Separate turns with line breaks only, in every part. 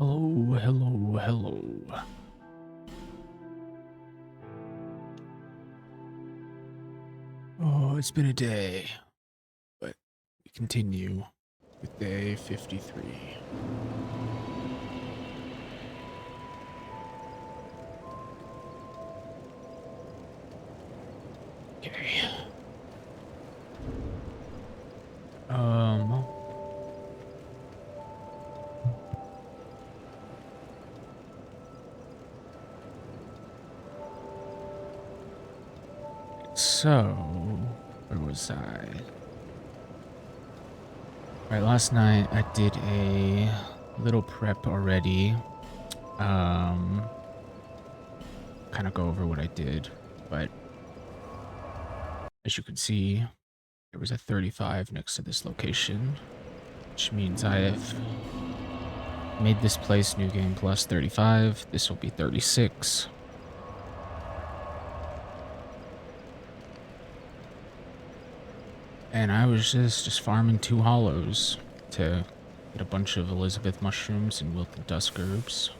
Hello, hello, hello. Oh, it's been a day, but we continue with day 53. Okay. Um, so, where was I? Right, last night I did a little prep already. Kind of go over what I did, but as you can see, there was a 35 next to this location, which means I've made this place new game plus 35. This will be 36. And I was just farming 2 hollows to get a bunch of Elizabeth mushrooms and wilted dusk herbs.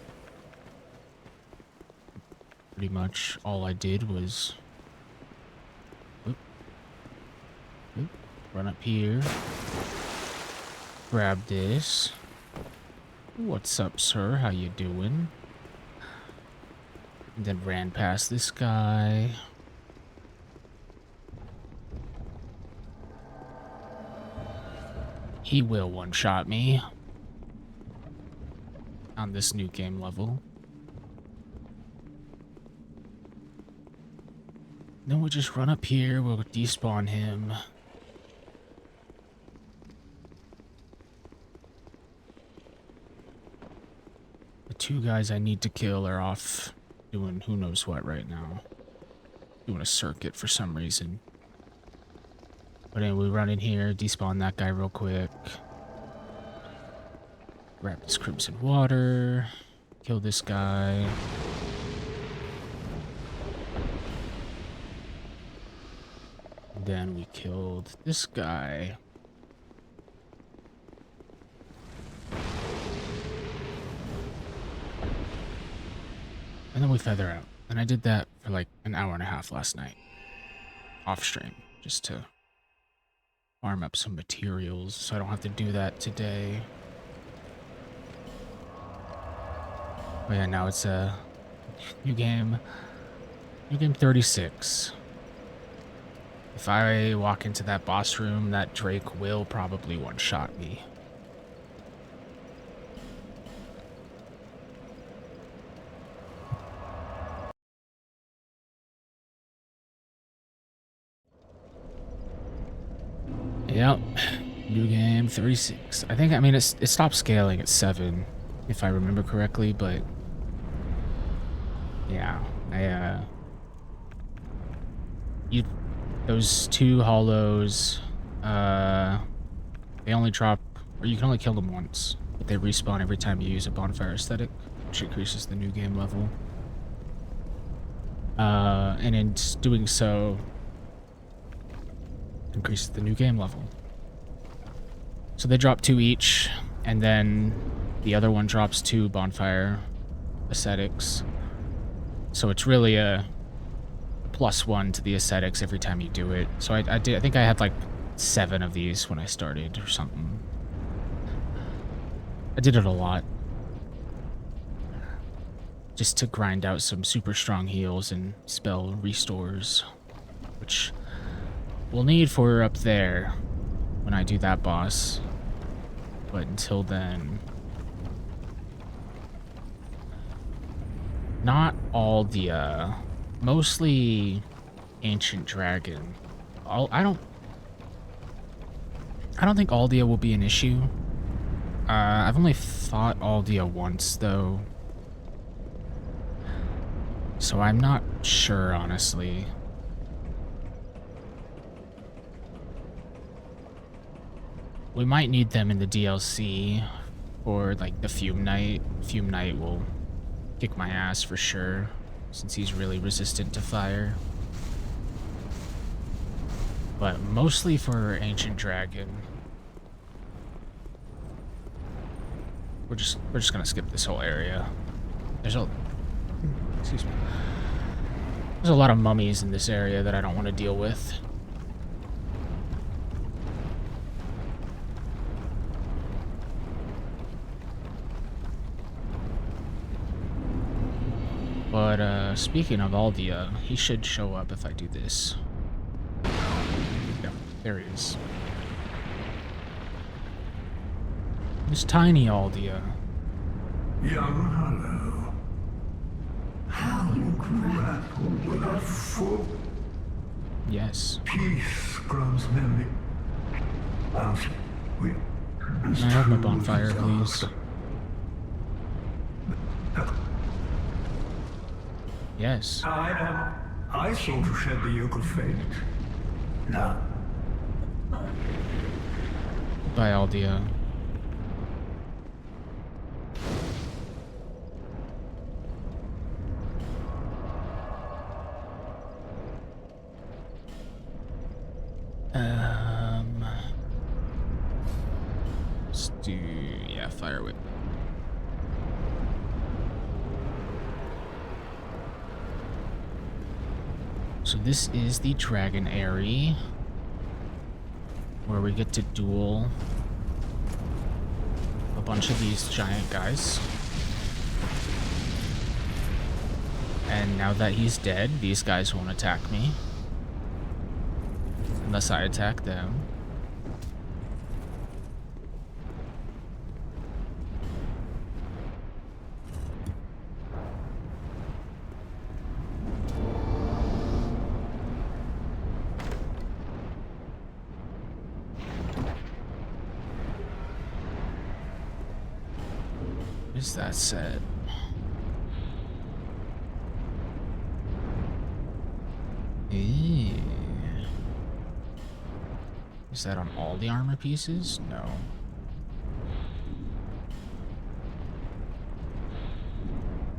Pretty much all I did was run up here, grab this. What's up, sir? How you doing? And then ran past this guy. He will one-shot me on this new game level. Then we'll just run up here, we'll despawn him. The 2 guys I need to kill are off doing who knows what right now. Doing a circuit for some reason. But anyway, we run in here, despawn that guy real quick. Grab this crimson water. Kill this guy. And then we killed this guy. And then we feather out. And I did that for like an hour and a half last night. Off stream. Just to farm up some materials so I don't have to do that today. But yeah, now it's a new game. New game 36. If I walk into that boss room, that Drake will probably one-shot me. Yep. New game 36. I think, I mean, it stopped scaling at 7, if I remember correctly, but yeah, those 2 hollows, they only drop, or you can only kill them once, but they respawn every time you use a bonfire aesthetic, which increases the new game level. And in doing so, increases the new game level. So they drop 2 each, and then the other one drops 2 bonfire ascetics. So it's really a +1 to the ascetics every time you do it. So I think I had like 7 of these when I started or something. I did it a lot. Just to grind out some super strong heals and spell restores, which we'll need for up there when I do that boss. But until then, not all the mostly Ancient Dragon. I don't think Aldia will be an issue. I've only fought Aldia once though, so I'm not sure, honestly. We might need them in the DLC for like the Fume Knight. Fume Knight will kick my ass for sure, since he's really resistant to fire. But mostly for Ancient Dragon. we're just gonna skip this whole area. Excuse me. There's a lot of mummies in this area that I don't want to deal with. But speaking of Aldia, he should show up if I do this. Yeah, there he is. It's tiny Aldia.
Young Hollow. How you grapple with a full
Yes.
peace grows memory.
Can I have my bonfire, please? Yes.
I sought to shed the yoke of fate. Now.
Bye, Aldia. Let's do, yeah, fire whip. So this is the Dragon Airy, where we get to duel a bunch of these giant guys. And now that he's dead, these guys won't attack me. Unless I attack them. What is that set? Is that on all the armor pieces? No.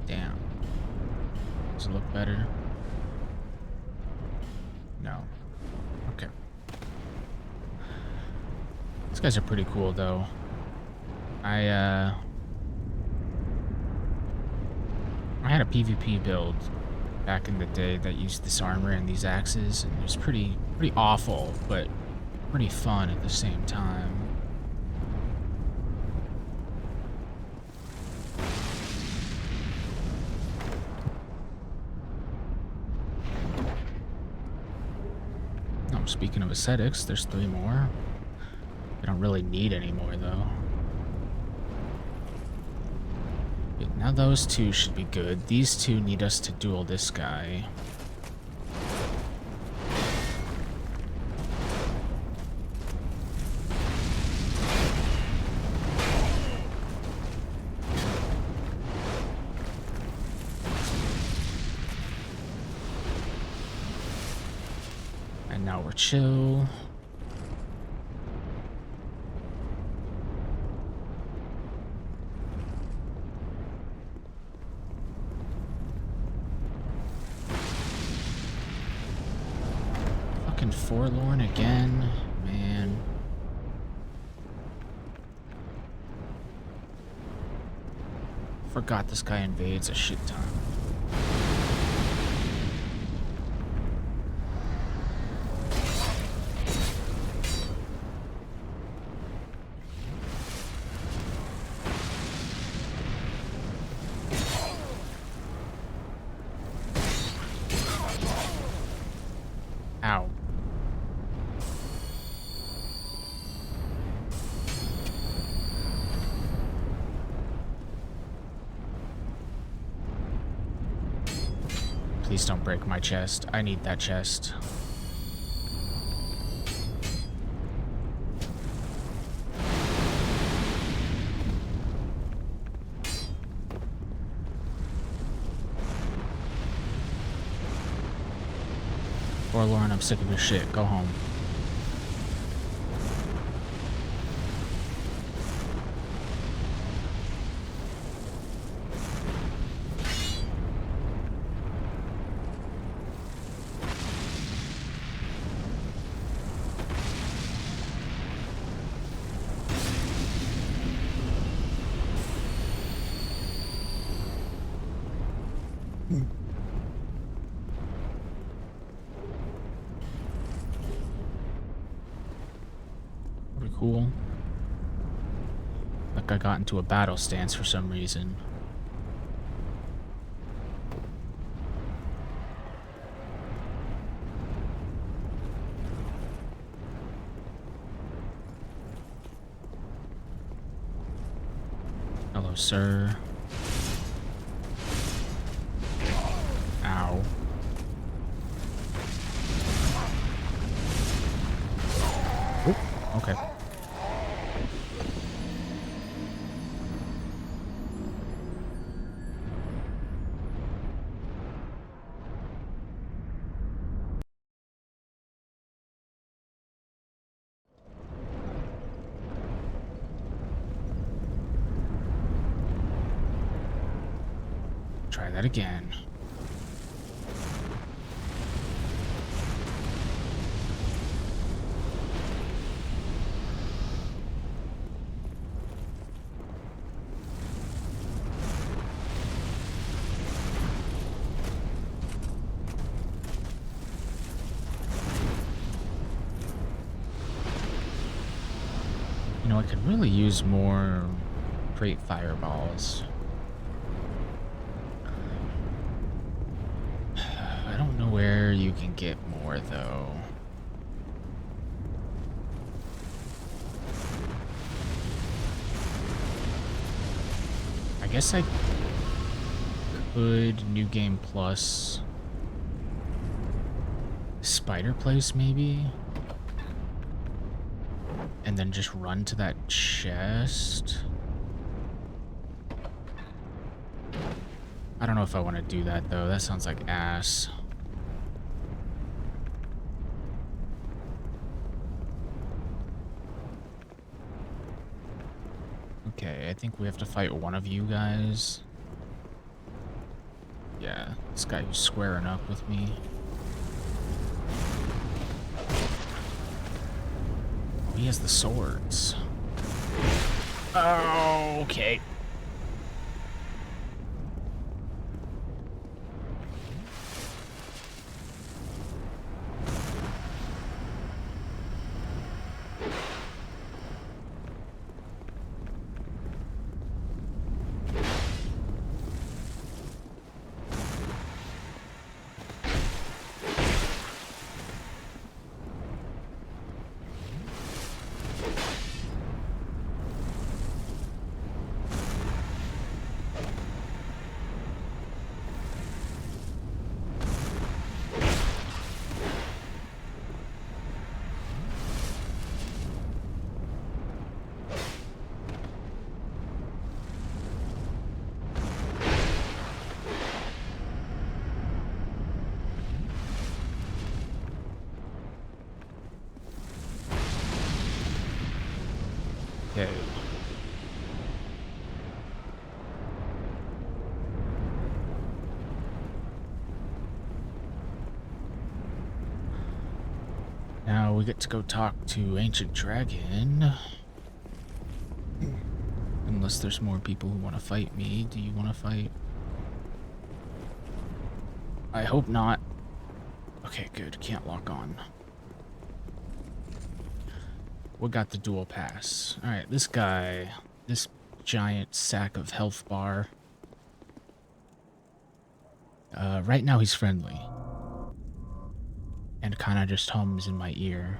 Damn. Does it look better? No. Okay. These guys are pretty cool, though. I had a PvP build back in the day that used this armor and these axes, and it was pretty awful, but pretty fun at the same time. Oh, speaking of ascetics, there's 3 more. I don't really need any more, though. Okay, now those 2 should be good. These 2 need us to duel this guy. And now we're chill. Fucking forlorn again, man. Forgot this guy invades a shit ton. Ow. Please don't break my chest. I need that chest. Forlorn, I'm sick of your shit. Go home. cool. Like I got into a battle stance for some reason. Hello, sir. Ow. Oop, okay. Try that again. You know, I could really use more great fireballs. I don't know where you can get more, though. I guess I could New Game Plus Spider Place, maybe? And then just run to that chest? I don't know if I want to do that, though. That sounds like ass. Okay, I think we have to fight one of you guys. Yeah, this guy who's squaring up with me. Oh, he has the swords. Oh, okay. Okay. Now we get to go talk to Ancient Dragon. Unless there's more people who want to fight me. Do you want to fight? I hope not. Okay, good. Can't lock on. We got the dual pass. Alright, this guy. This giant sack of health bar. Right now he's friendly. And kind of just hums in my ear.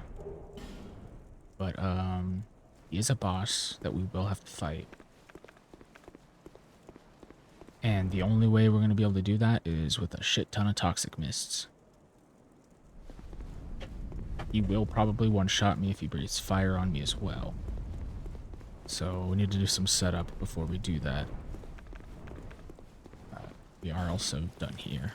But, he is a boss that we will have to fight. And the only way we're going to be able to do that is with a shit ton of toxic mists. He will probably one-shot me if he breathes fire on me as well. So we need to do some setup before we do that. We are also done here.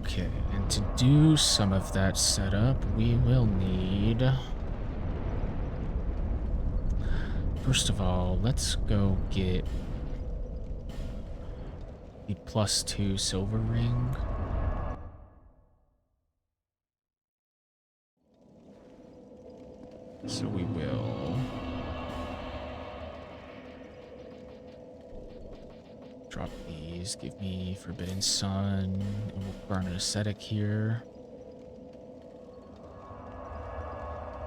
Okay, and to do some of that setup, we will need... First of all, let's go get the +2 silver ring. So we will drop these, give me Forbidden Sun, and we'll burn an ascetic here,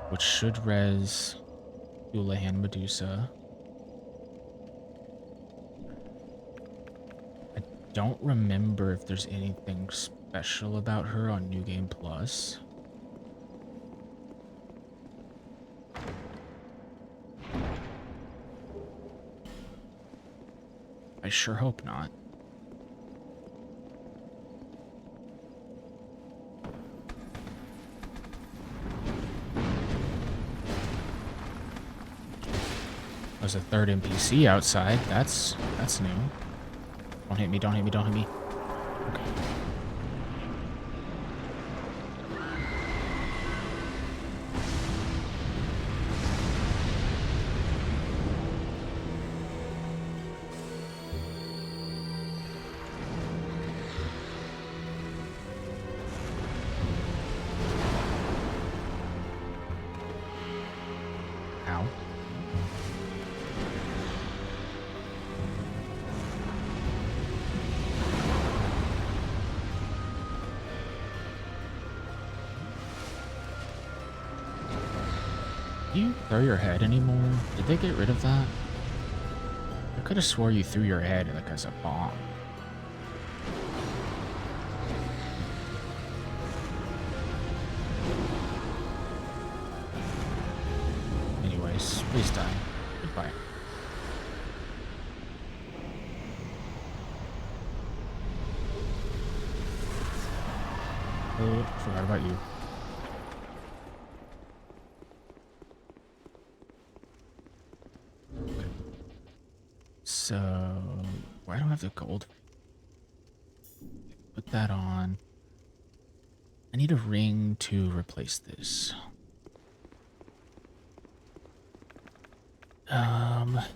which should res Houlihan Medusa. I don't remember if there's anything special about her on New Game Plus. I sure hope not. There's a third NPC outside. That's new. Don't hit me, don't hit me, don't hit me. Okay. Ow. Do you throw your head anymore? Did they get rid of that? I could have swore you threw your head like as a bomb. Anyways, please die. Goodbye. Oh, forgot about you. So, why don't I have the gold? Put that on. I need a ring to replace this. Out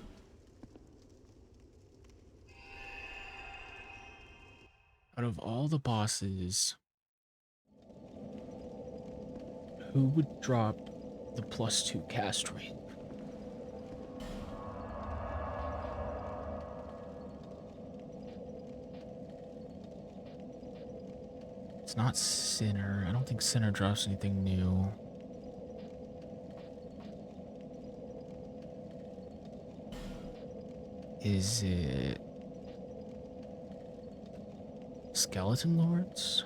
of all the bosses, who would drop the +2 cast ring? It's not Sinner. I don't think Sinner drops anything new. Is it Skeleton Lords?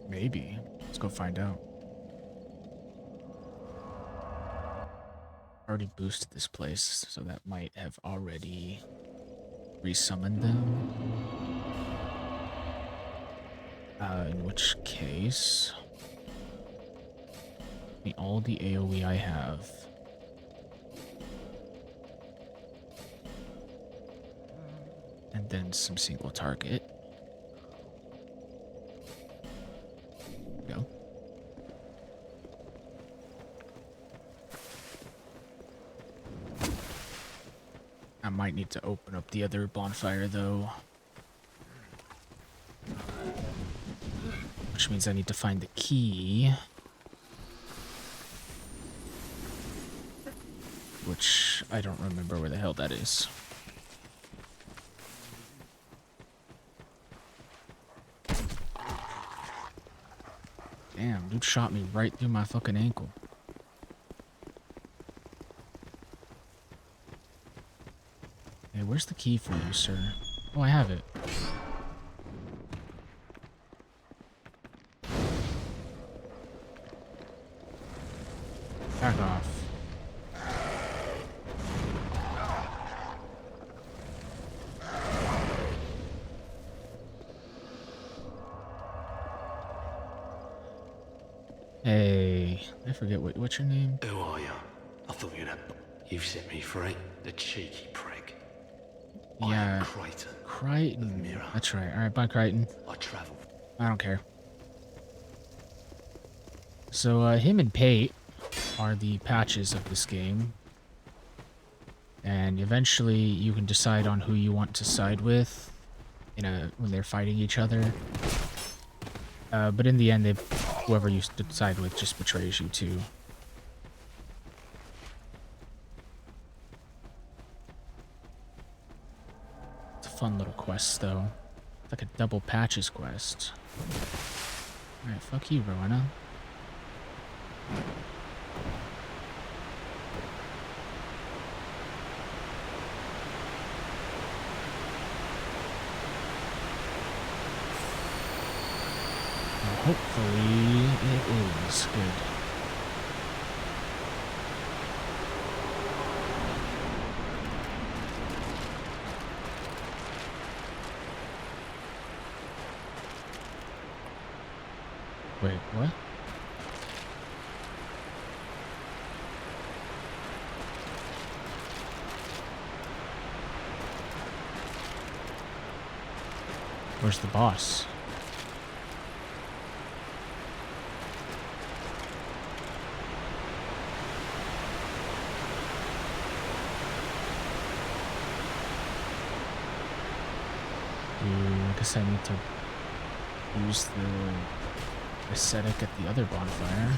Maybe. Let's go find out. Already boosted this place, so that might have already resummoned them. In which case, all the AoE I have. And then some single target. Go. I might need to open up the other bonfire though. Which means I need to find the key. Which I don't remember where the hell that is. Damn, dude shot me right through my fucking ankle. Hey, where's the key for you, sir? Oh, I have it. Back off. Hey, I forget what's your name?
Who are you? I thought you'd have... You've set me free, the cheeky prick. I
Yeah,
am Crichton.
Crichton.
Mirror.
That's right. All right, bye, Crichton.
I travelled.
I don't care. So, him and Pate are the patches of this game. And eventually you can decide on who you want to side with when they're fighting each other. But in the end, whoever you side with just betrays you too. It's a fun little quest, though. It's like a double patches quest. Alright, fuck you, Rowena. Hopefully it is good. Wait, what? Where's the boss? I guess I need to use the ascetic at the other bonfire.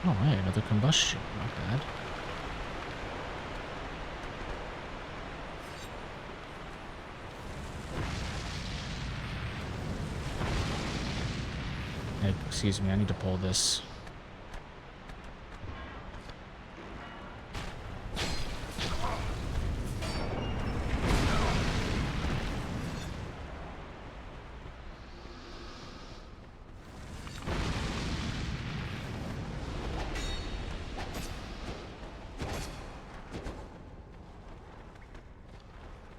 Oh, hey, another combustion. Not bad. Hey, excuse me, I need to pull this.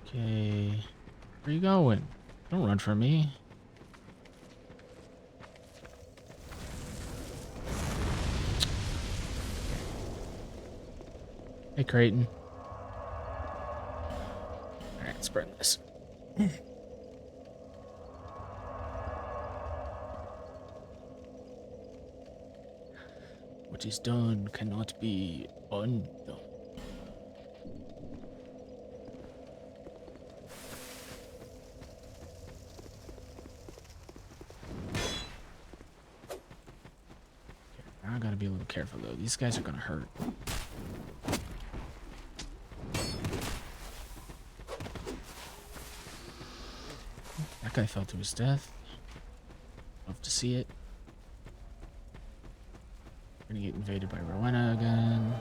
Okay, where are you going? Don't run from me. Hey, Creighton. Alright, let's burn this. What is done cannot be undone. I gotta be a little careful though. These guys are gonna hurt. That guy fell to his death. Love to see it. Gonna get invaded by Rowena again.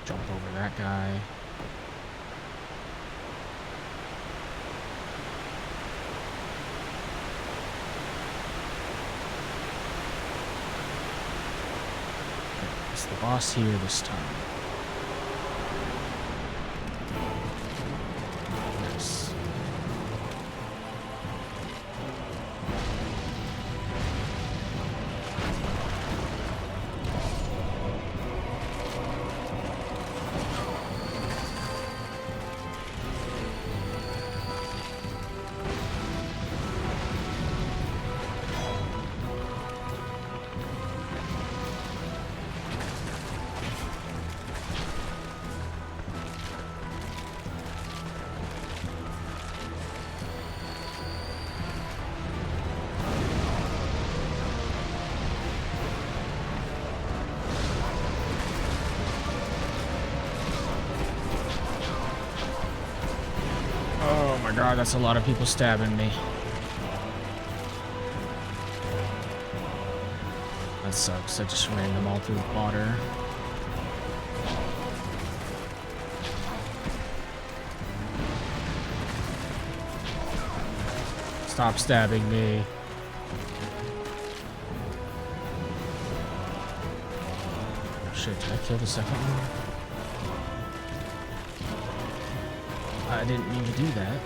Jump over that guy. It's the boss here this time. Nice. Oh my god, that's a lot of people stabbing me. That sucks. I just ran them all through water. Stop stabbing me. Oh shit, did I kill the second one? I didn't mean to do that.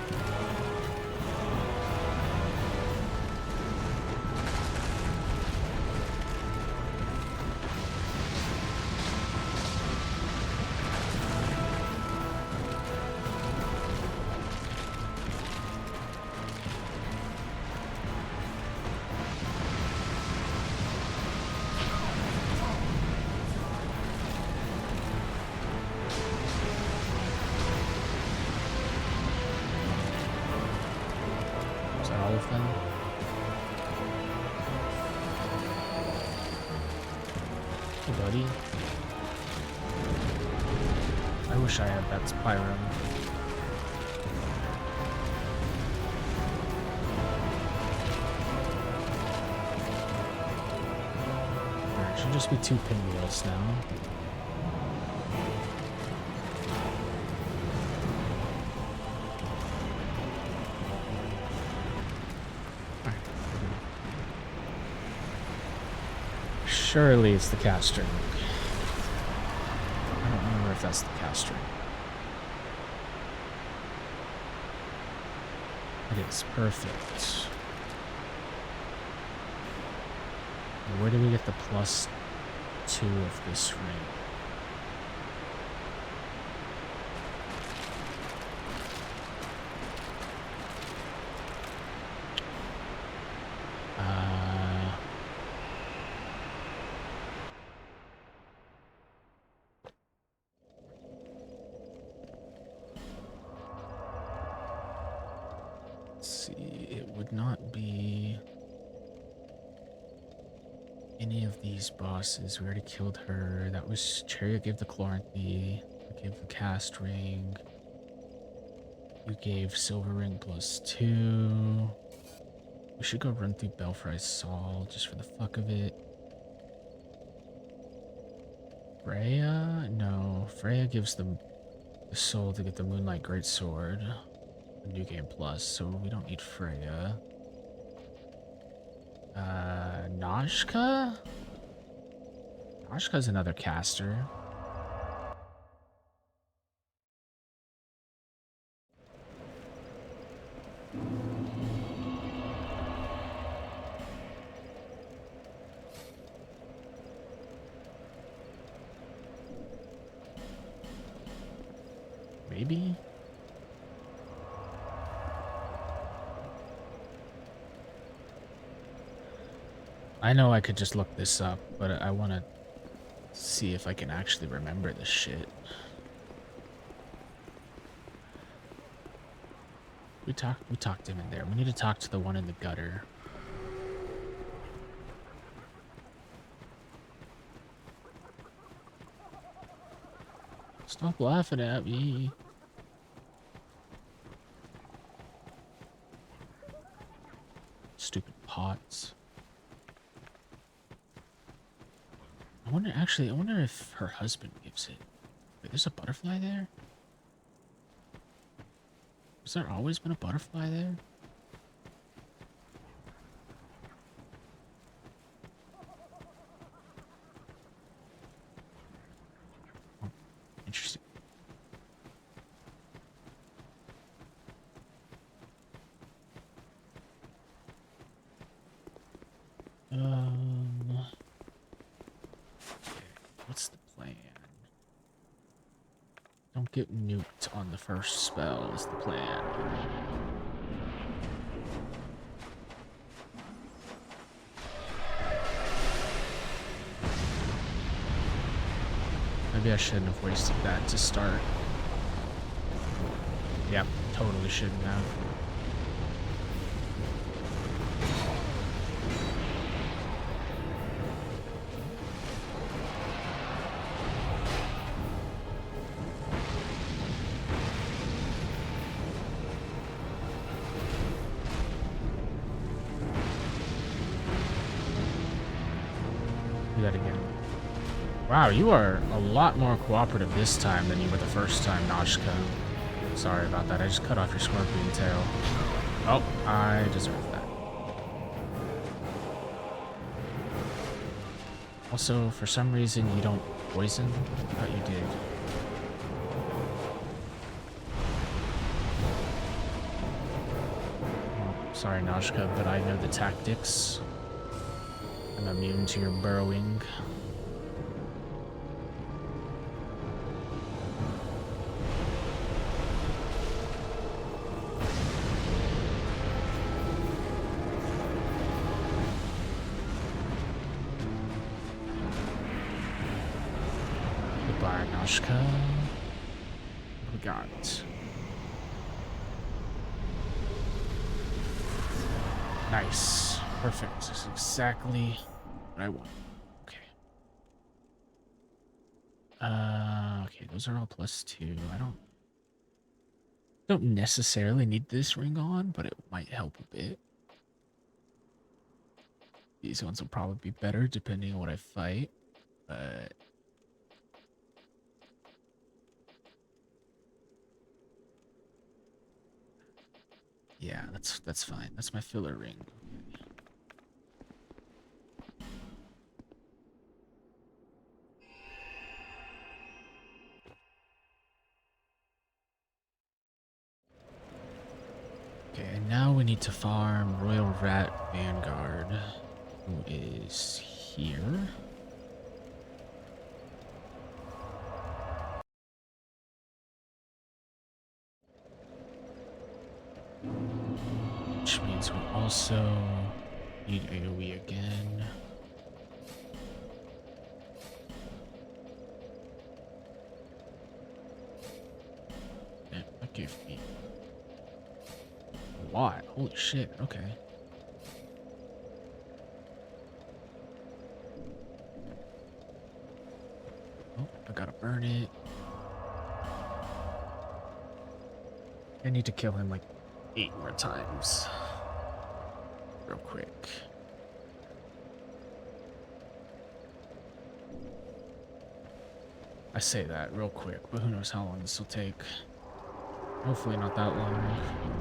all of them. Hey, buddy. I wish I had that Pyro. There should just be 2 pinwheels now. Surely it's the caster. I don't remember if that's the caster. It is perfect. Where do we get the +2 of this ring? Let's see, it would not be any of these bosses. We already killed her. That was Chariot gave the Chloranthy. I gave the cast ring. You gave silver ring +2. We should go run through Belfry's Saul just for the fuck of it. Freya? No. Freya gives them the soul to get the Moonlight Greatsword. A new game plus, so we don't need Freya. Noshka? Noshka's another caster. Maybe? I know I could just look this up, but I want to see if I can actually remember this shit. We talked to him in there. We need to talk to the one in the gutter. Stop laughing at me. Stupid pots. I wonder if her husband gives it. Wait, there's a butterfly there? Has there always been a butterfly there? Oh, interesting. What's the plan? Don't get nuked on the first spell is the plan. Maybe I shouldn't have wasted that to start. Yep, totally shouldn't have. Do that again. Wow, you are a lot more cooperative this time than you were the first time, Noshka. Sorry about that. I just cut off your scorpion tail. Oh, I deserve that. Also, for some reason, you don't poison. I thought you did. Well, sorry, Noshka, but I know the tactics. I'm immune to your burrowing. Goodbye, Noshka. What we got? Nice. Perfect. This is exactly what I want. Okay. Okay, those are all +2. I don't necessarily need this ring on, but it might help a bit. These ones will probably be better depending on what I fight, but yeah, that's fine. That's my filler ring. Okay, and now we need to farm Royal Rat Vanguard, who is here. Which means we also need AoE again. Yeah, that gave me a lot. Holy shit, okay. Oh, I gotta burn it. I need to kill him like 8 more times. Real quick. I say that real quick, but who knows how long this will take. Hopefully not that long.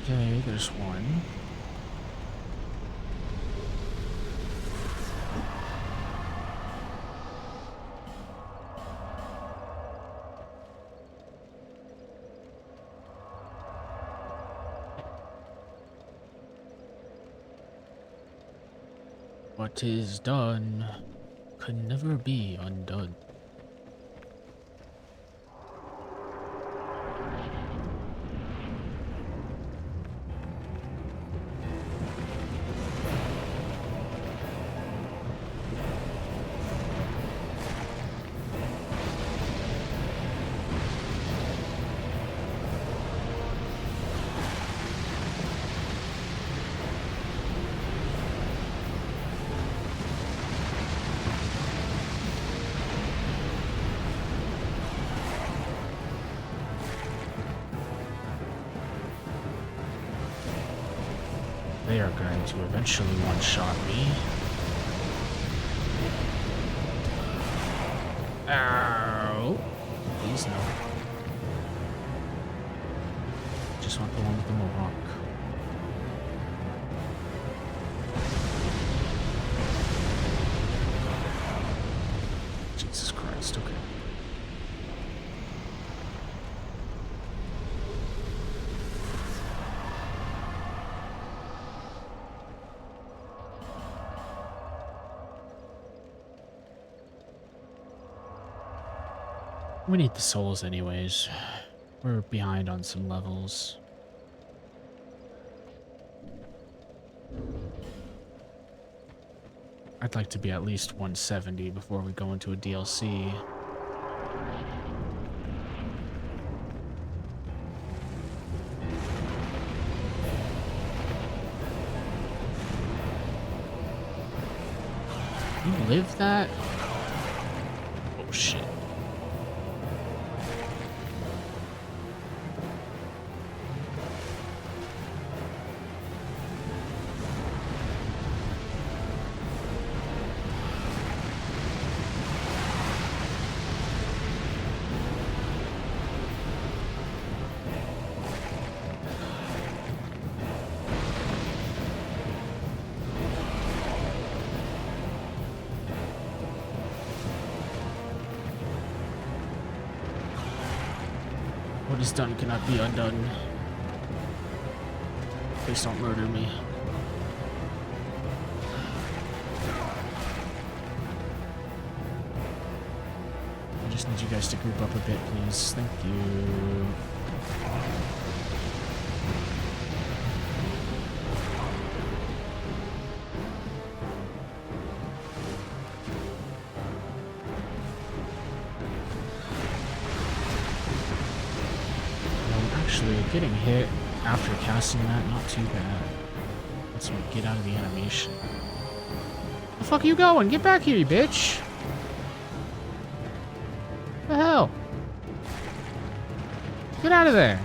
Okay, there's one. What is done can never be undone. They are going to eventually one-shot me. Ow! Please no. Just want the one with the mohawk. Jesus Christ, okay. We need the souls anyways. We're behind on some levels. I'd like to be at least 170 before we go into a DLC. You live that? Oh shit. What is done cannot be undone. Please don't murder me. I just need you guys to group up a bit, please. Thank you. Actually, getting hit after casting that, not too bad. Let's get out of the animation. Where the fuck are you going? Get back here, you bitch! What the hell? Get out of there!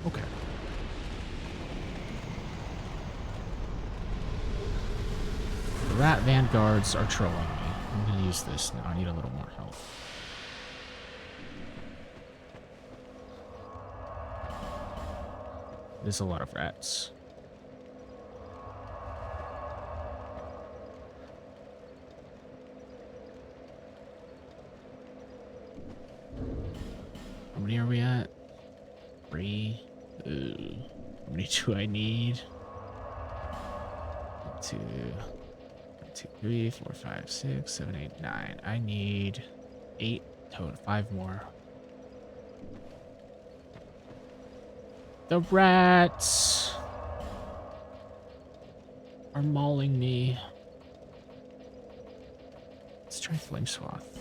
Okay. The rat vanguards are trolling me. I'm gonna use this now. I need a little more help. There's a lot of rats. How many are we at? 3. How many do I need? 2, 3, 4, 5, 6, 7, 8, 9. I need 8 total. 5 more. The rats are mauling me. Let's try Flame Swath.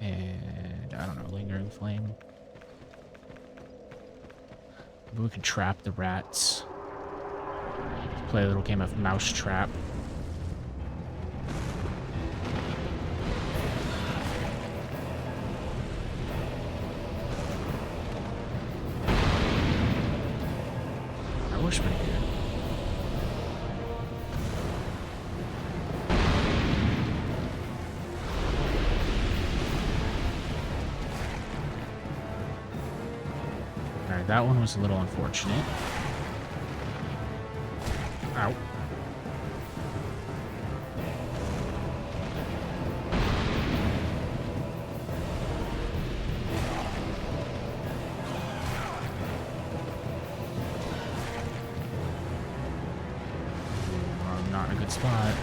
And I don't know, Lingering Flame. Maybe we can trap the rats. Play a little game of Mousetrap. That works pretty good. Alright, that one was a little unfortunate. Ow. I'm not in a good spot.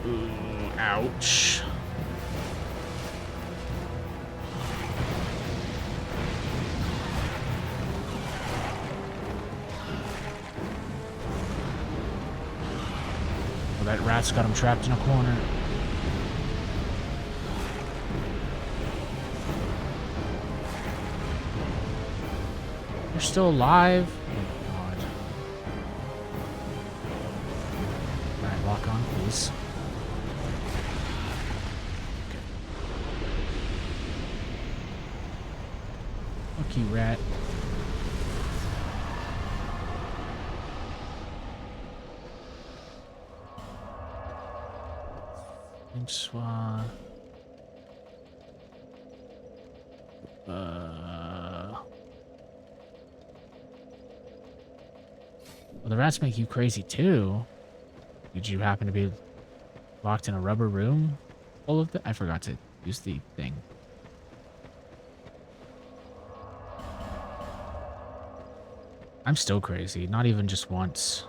Ooh, ouch. Well, that rat's got him trapped in a corner. You're still alive? Oh, God. Alright, lock on, please. Fuck you, rat. Swath. Well, the rats make you crazy too. Did you happen to be locked in a rubber room full of I forgot to use the thing. I'm still crazy. Not even just once.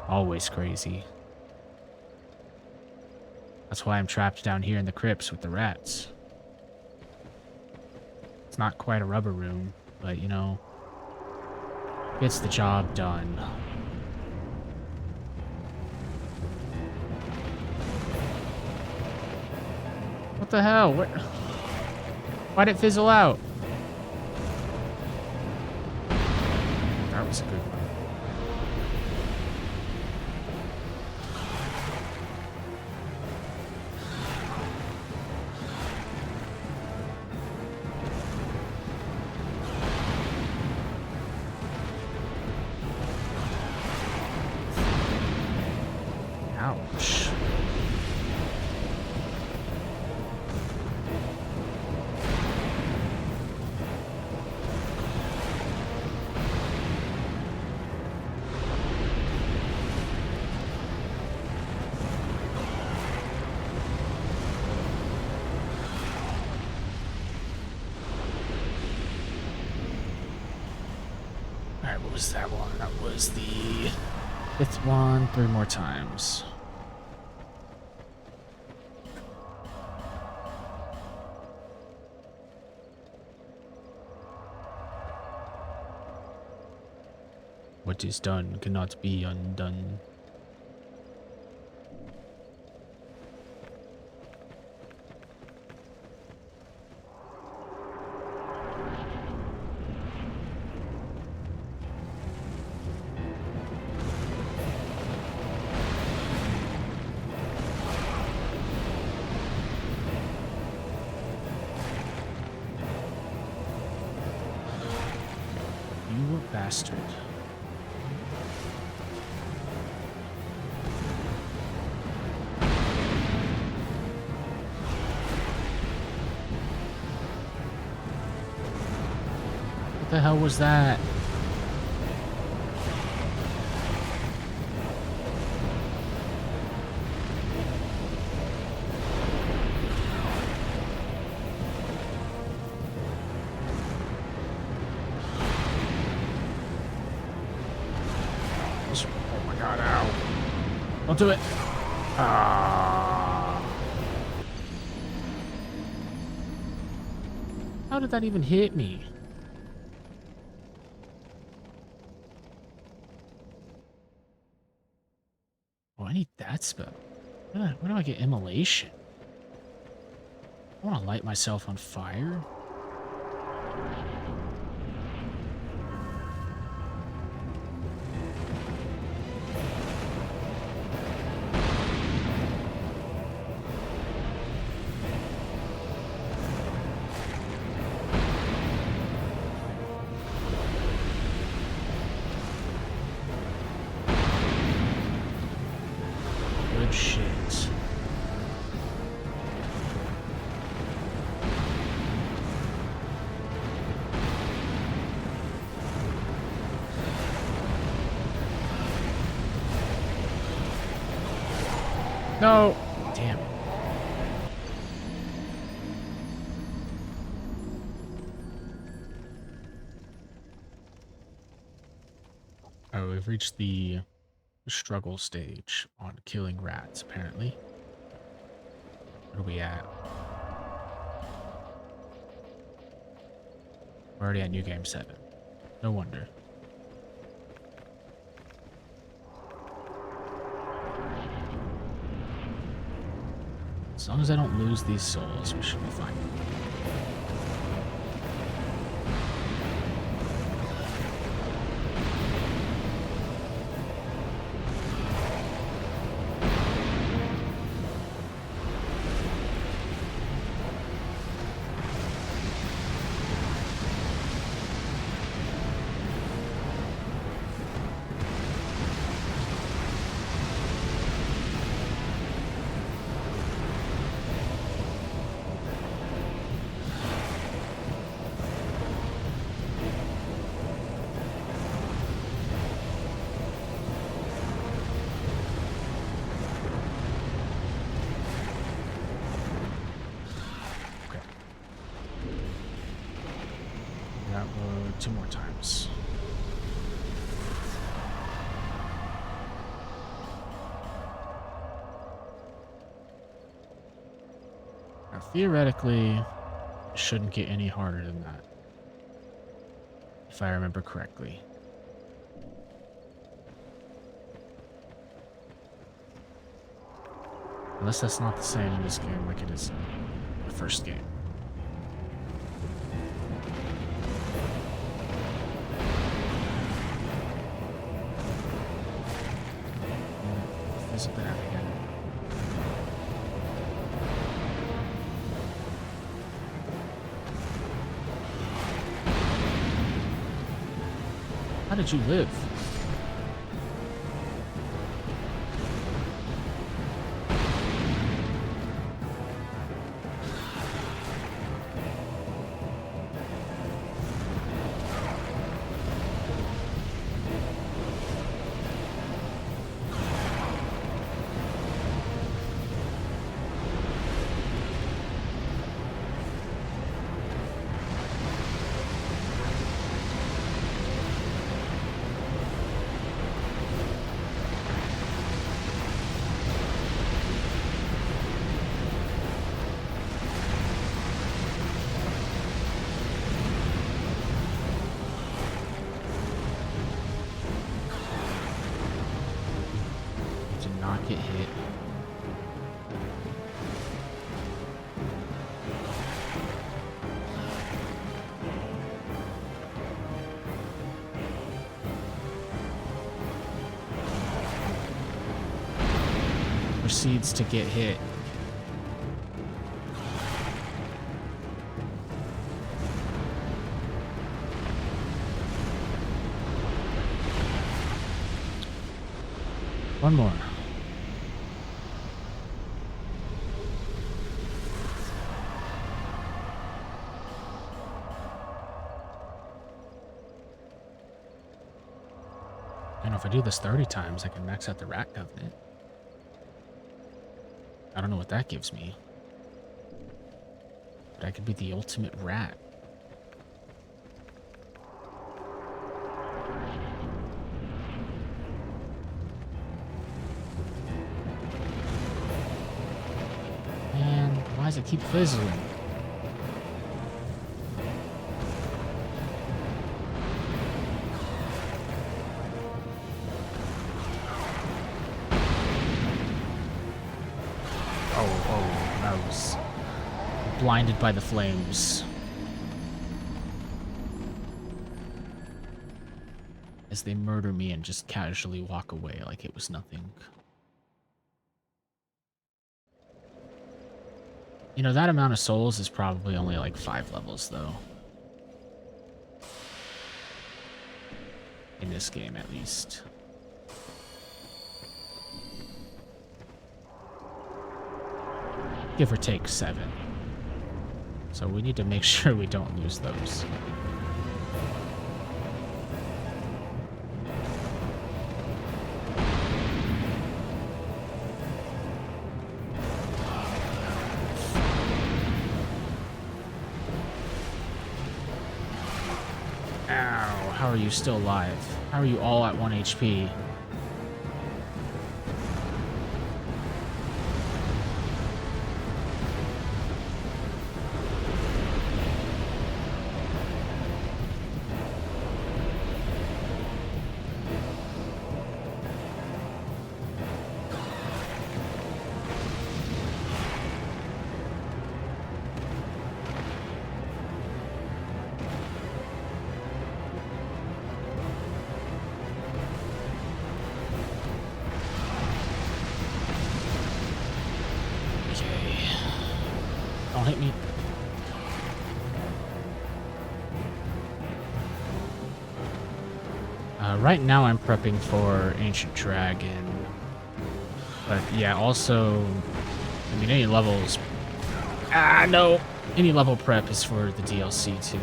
Always crazy. That's why I'm trapped down here in the crypts with the rats. It's not quite a rubber room, but you know, gets the job done. What the hell? Why'd it fizzle out? That was a good one. Ouch. Alright, what was that one? That was the 5th one, 3 more times. What is done cannot be undone. You bastard. What the hell was that? Oh my god, ow. Don't do it. Ah. How did that even hit me? Oh, I need that spell. Where do I get immolation? I want to light myself on fire. Good shit. No! Damn it. Oh, we've reached the struggle stage on killing rats, apparently. Where are we at? We're already at New Game 7. No wonder. As long as I don't lose these souls, we should be fine. Download 2 more times. Now, theoretically, it shouldn't get any harder than that, if I remember correctly. Unless that's not the same in this game like it is in the first game. Visit that again. How did you live? get hit. Proceeds to get hit. One more. And if I do this 30 times, I can max out the Rat Covenant. I don't know what that gives me. But I could be the ultimate rat. Man, why does it keep fizzling? I was blinded by the flames. As they murder me and just casually walk away like it was nothing. You know, that amount of souls is probably only like 5 levels, though. In this game, at least. Give or take 7. So we need to make sure we don't lose those. Ow, how are you still alive? How are you all at 1 HP? Don't hit me. Right now I'm prepping for Ancient Dragon. But yeah, also, I mean, any levels... Ah, no! Any level prep is for the DLC too.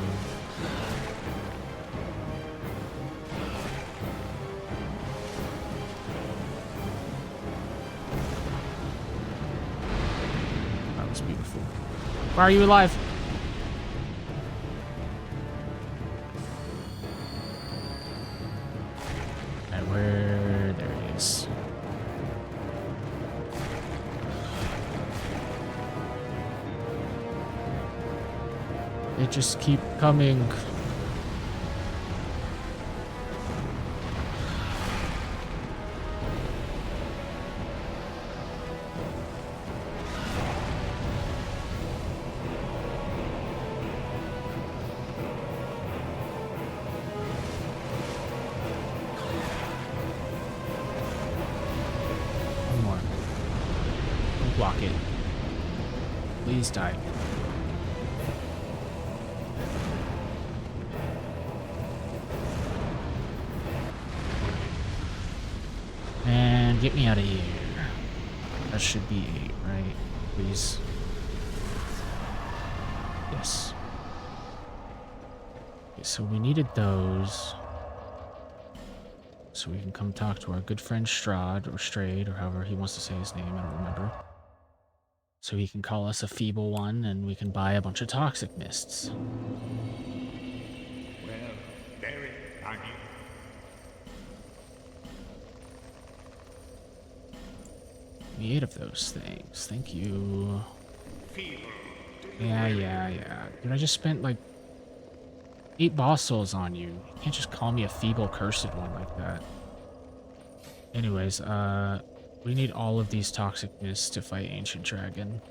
That was beautiful. Why are you alive? And where... There it is. They just keep coming. One more. Don't block it. Please die. And get me out of here. That should be 8, right? Please. Yes. Okay, so we needed those. So we can come talk to our good friend Strahd, or Strayed, or however he wants to say his name, I don't remember. So he can call us a feeble one, and we can buy a bunch of toxic mists.
Well, there it is, aren't you?
We 8 of those things. Thank you. Yeah. Dude, I just spent like 8 boss souls on you. You can't just call me a feeble, cursed one like that. Anyways, We need all of these toxic mists to fight Ancient Dragon.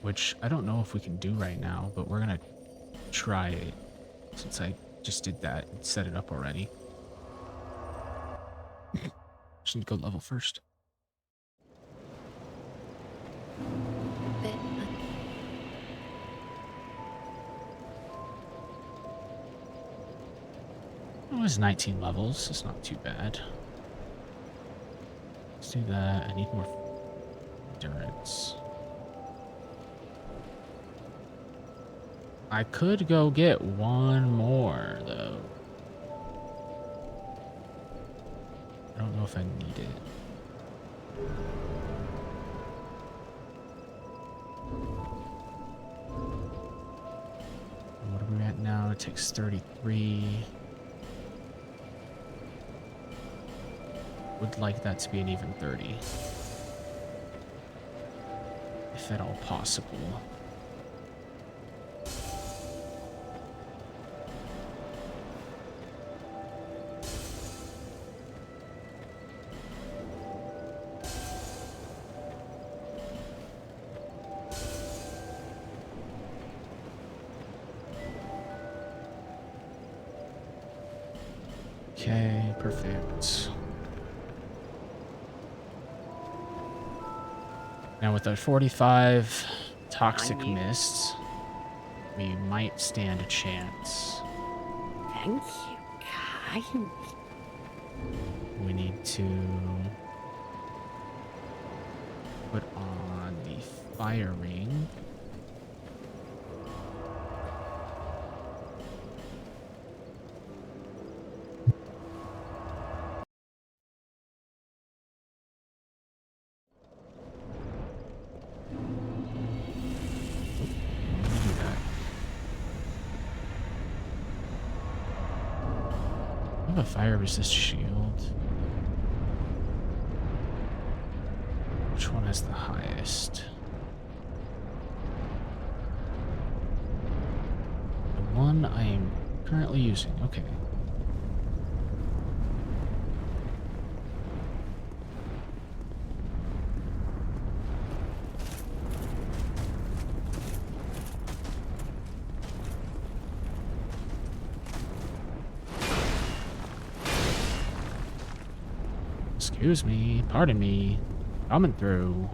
Which I don't know if we can do right now, but we're gonna try it since I just did that and set it up already. Just need to go level first. Oh, it's 19 levels. It's not too bad. Let's do that. I need more endurance. I could go get one more, though. I don't know if I need it. What are we at now? It takes 33. Would like that to be an even 30. If at all possible. Okay, perfect. Now with our 45 toxic mists, we might stand a chance.
Thank you, kind.
We need to put on the fire ring. I have a fire resist shield. Which one has the highest? The one I am currently using. Okay. Excuse me, pardon me. Coming through.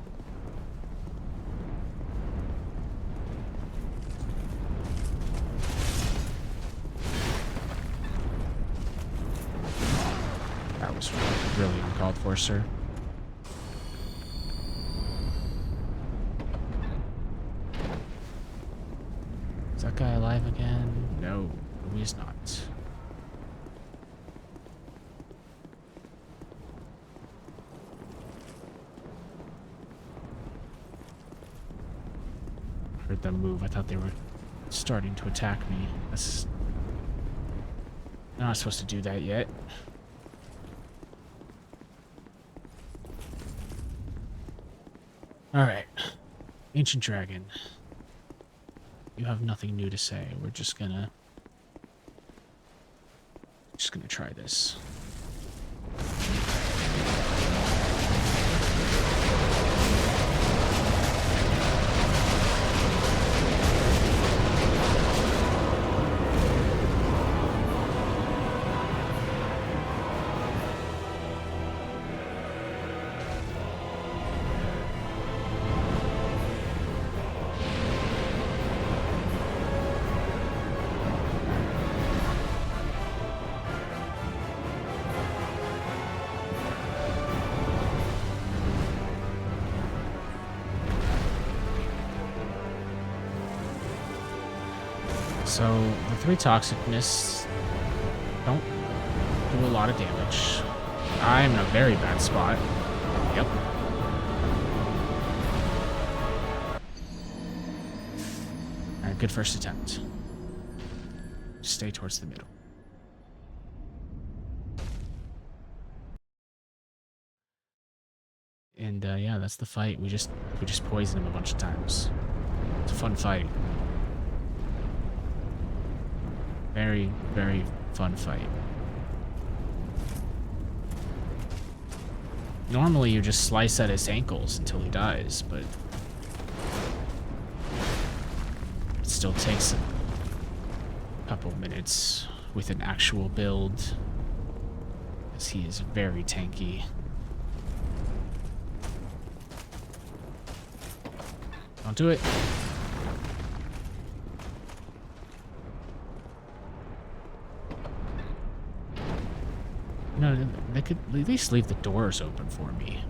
That was really uncalled for, sir. Is that guy alive again? No, he's not. Heard them move. I thought they were starting to attack me. That's... They're not supposed to do that yet. Alright. Ancient Dragon. You have nothing new to say. We're just gonna try this. So, the 3 toxic mists don't do a lot of damage. I'm in a very bad spot. Yep. Alright, good first attempt. Stay towards the middle. And yeah, that's the fight. We just poisoned him a bunch of times. It's a fun fight. Very, very fun fight. Normally you just slice at his ankles until he dies, but it still takes a couple minutes with an actual build, because he is very tanky. Don't do it. No, they could at least leave the doors open for me.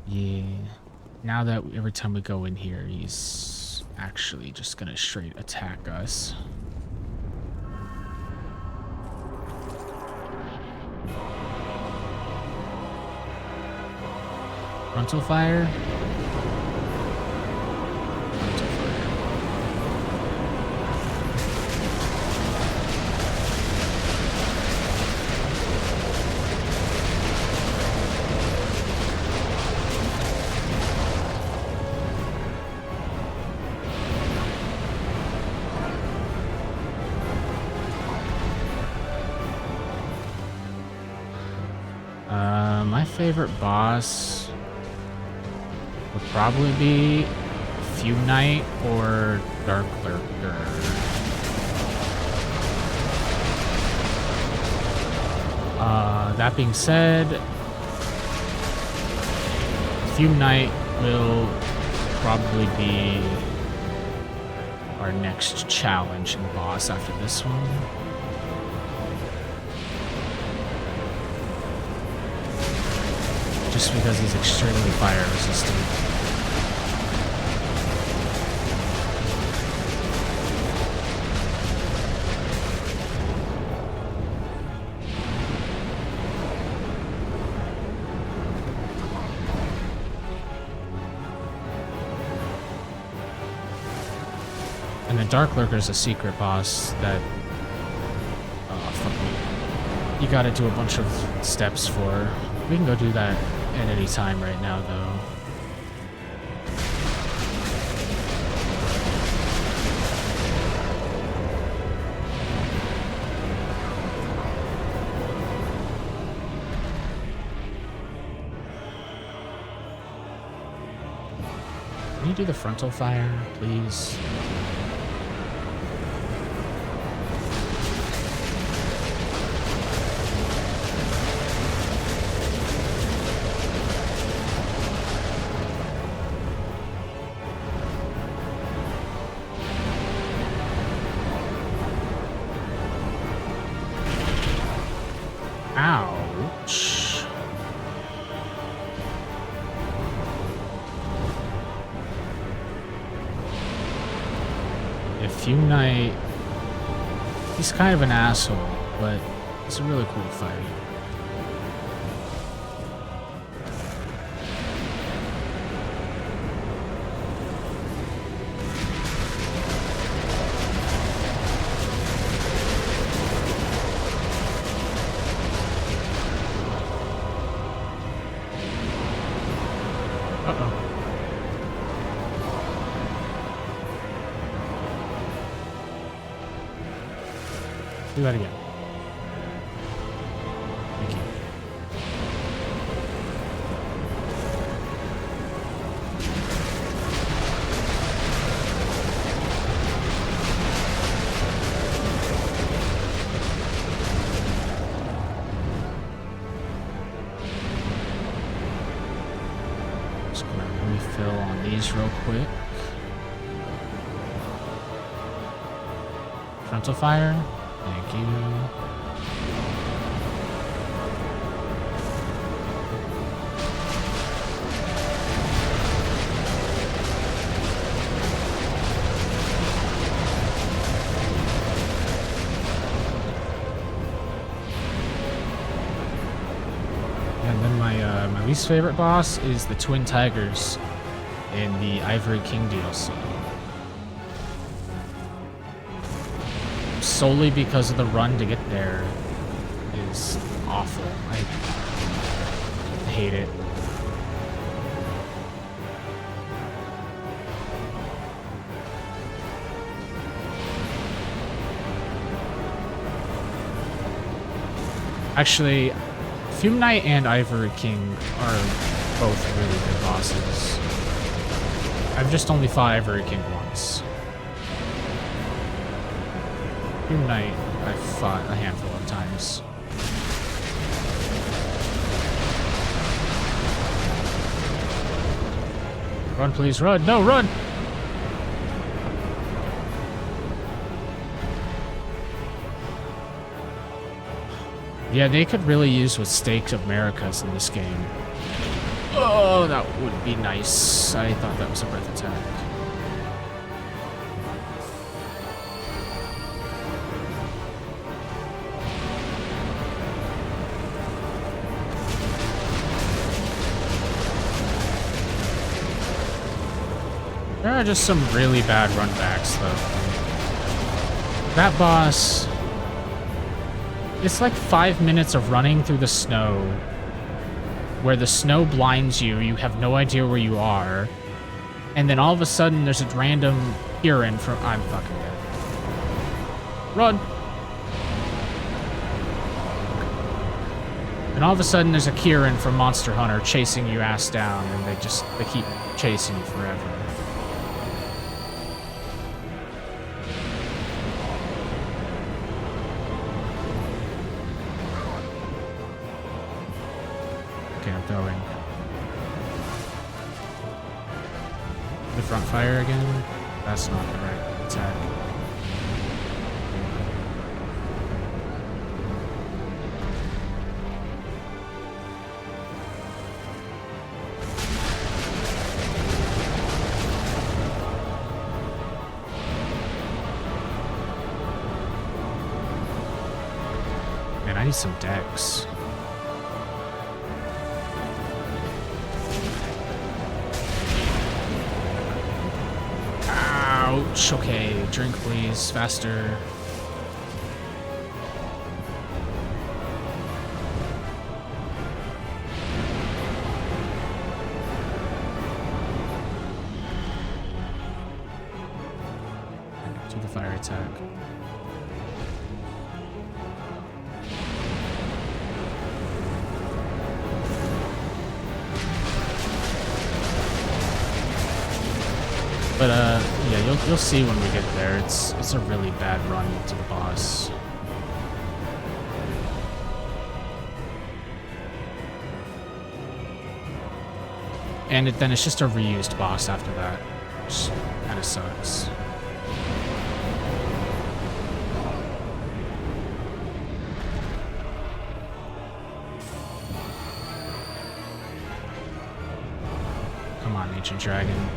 Yeah. Now that every time we go in here, he's actually just gonna straight attack us. Frontal fire? Frontal fire. My favorite boss would probably be Fume Knight or Dark Lurker. That being said, Fume Knight will probably be our next challenge and boss after this one. Just because he's extremely fire resistant. And the Dark Lurker is a secret boss that you gotta do a bunch of steps for. We can go do that at any time right now, though. Can you do the frontal fire, please? Ouch. Yeah, Fume Knight, he's kind of an asshole, but it's a really cool fight. Do that again. Thank you. Just gonna refill on these real quick. Frontal fire. Thank you. And then my least favorite boss is the Twin Tigers in the Ivory King DLC. solely because of the run to get there is awful. I hate it. Actually, Fume Knight and Ivory King are both really good bosses. I've just only fought Ivory King once. Fume Knight I've fought a handful of times. Run, please, run! No, run! Yeah, they could really use with Stakes of Americas in this game. Oh, that would be nice. I thought that was a breath attack. There are just some really bad runbacks, though. That boss... It's like 5 minutes of running through the snow, where the snow blinds you, you have no idea where you are, and then all of a sudden there's a random Kieran from... I'm fucking dead. Run! And all of a sudden there's a Kieran from Monster Hunter chasing you ass down, and they keep chasing you forever. Throwing the front fire again. That's not the right attack. Man, I need some decks. Ouch, okay, drink please, faster. Do the fire attack. But yeah, you'll see when we get there. It's a really bad run to the boss. And then it's just a reused boss after that, which kind of sucks. Come on, Ancient Dragon.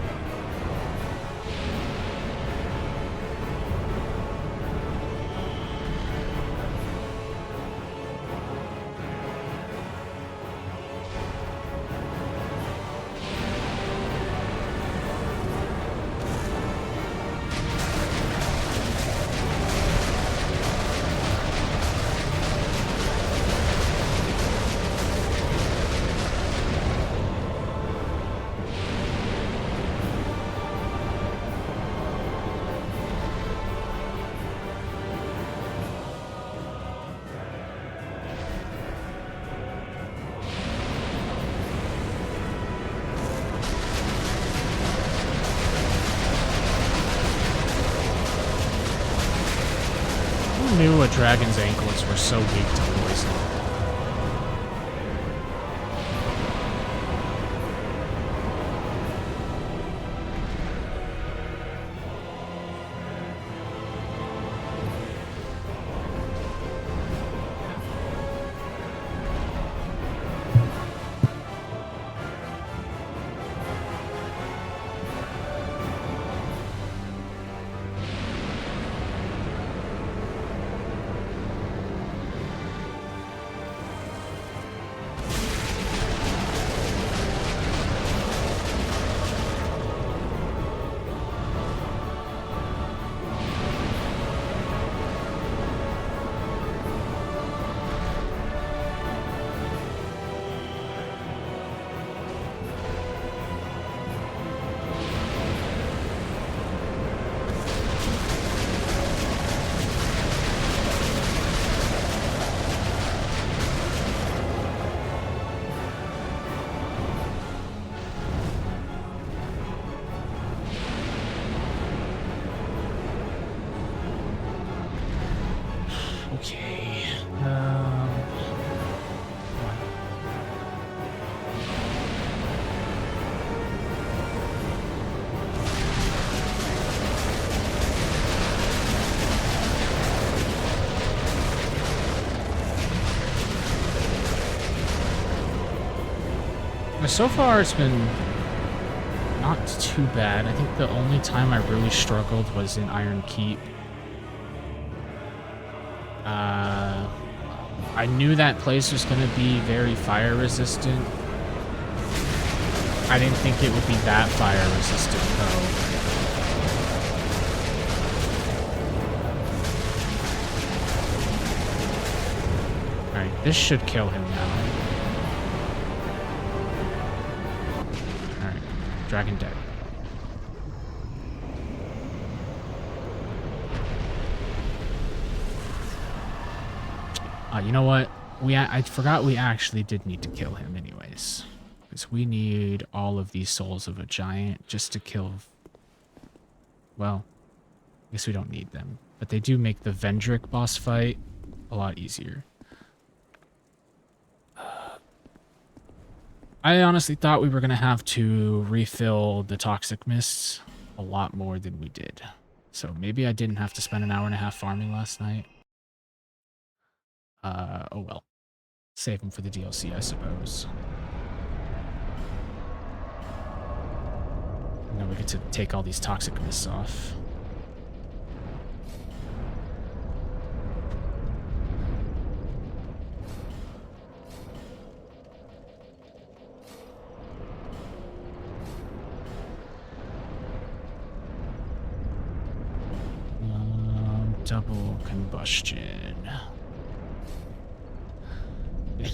Who knew a dragon's ankles were so weak to poison? so far it's been not too bad. I think the only time I really struggled was in Iron Keep. I knew that place was going to be very fire resistant. I didn't think it would be that fire resistant though. Alright, this should kill him now. Alright, dragon dead. You know what? I forgot we actually did need to kill him anyways. Because we need all of these souls of a giant just to kill... Well, I guess we don't need them. But they do make the Vendrick boss fight a lot easier. I honestly thought we were going to have to refill the toxic mists a lot more than we did. So maybe I didn't have to spend an hour and a half farming last night. Oh well. Save them for the DLC, I suppose. And now we get to take all these toxic mists off. Double combustion.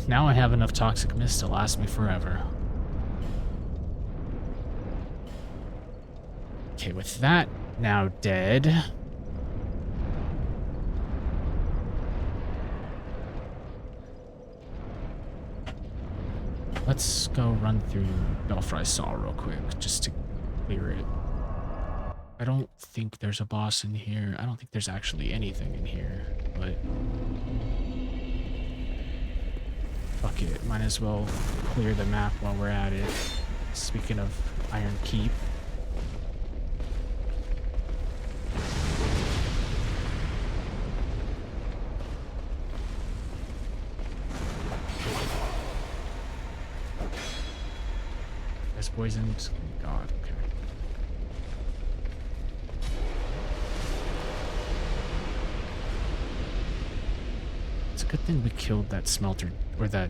Now I have enough toxic mist to last me forever. Okay, with that now dead. Let's go run through Belfry Saw real quick, just to clear it. I don't think there's a boss in here. I don't think there's actually anything in here, but... Fuck it, might as well clear the map while we're at it. Speaking of Iron Keep. It's poisoned. God, okay. It's a good thing we killed that smelter, or that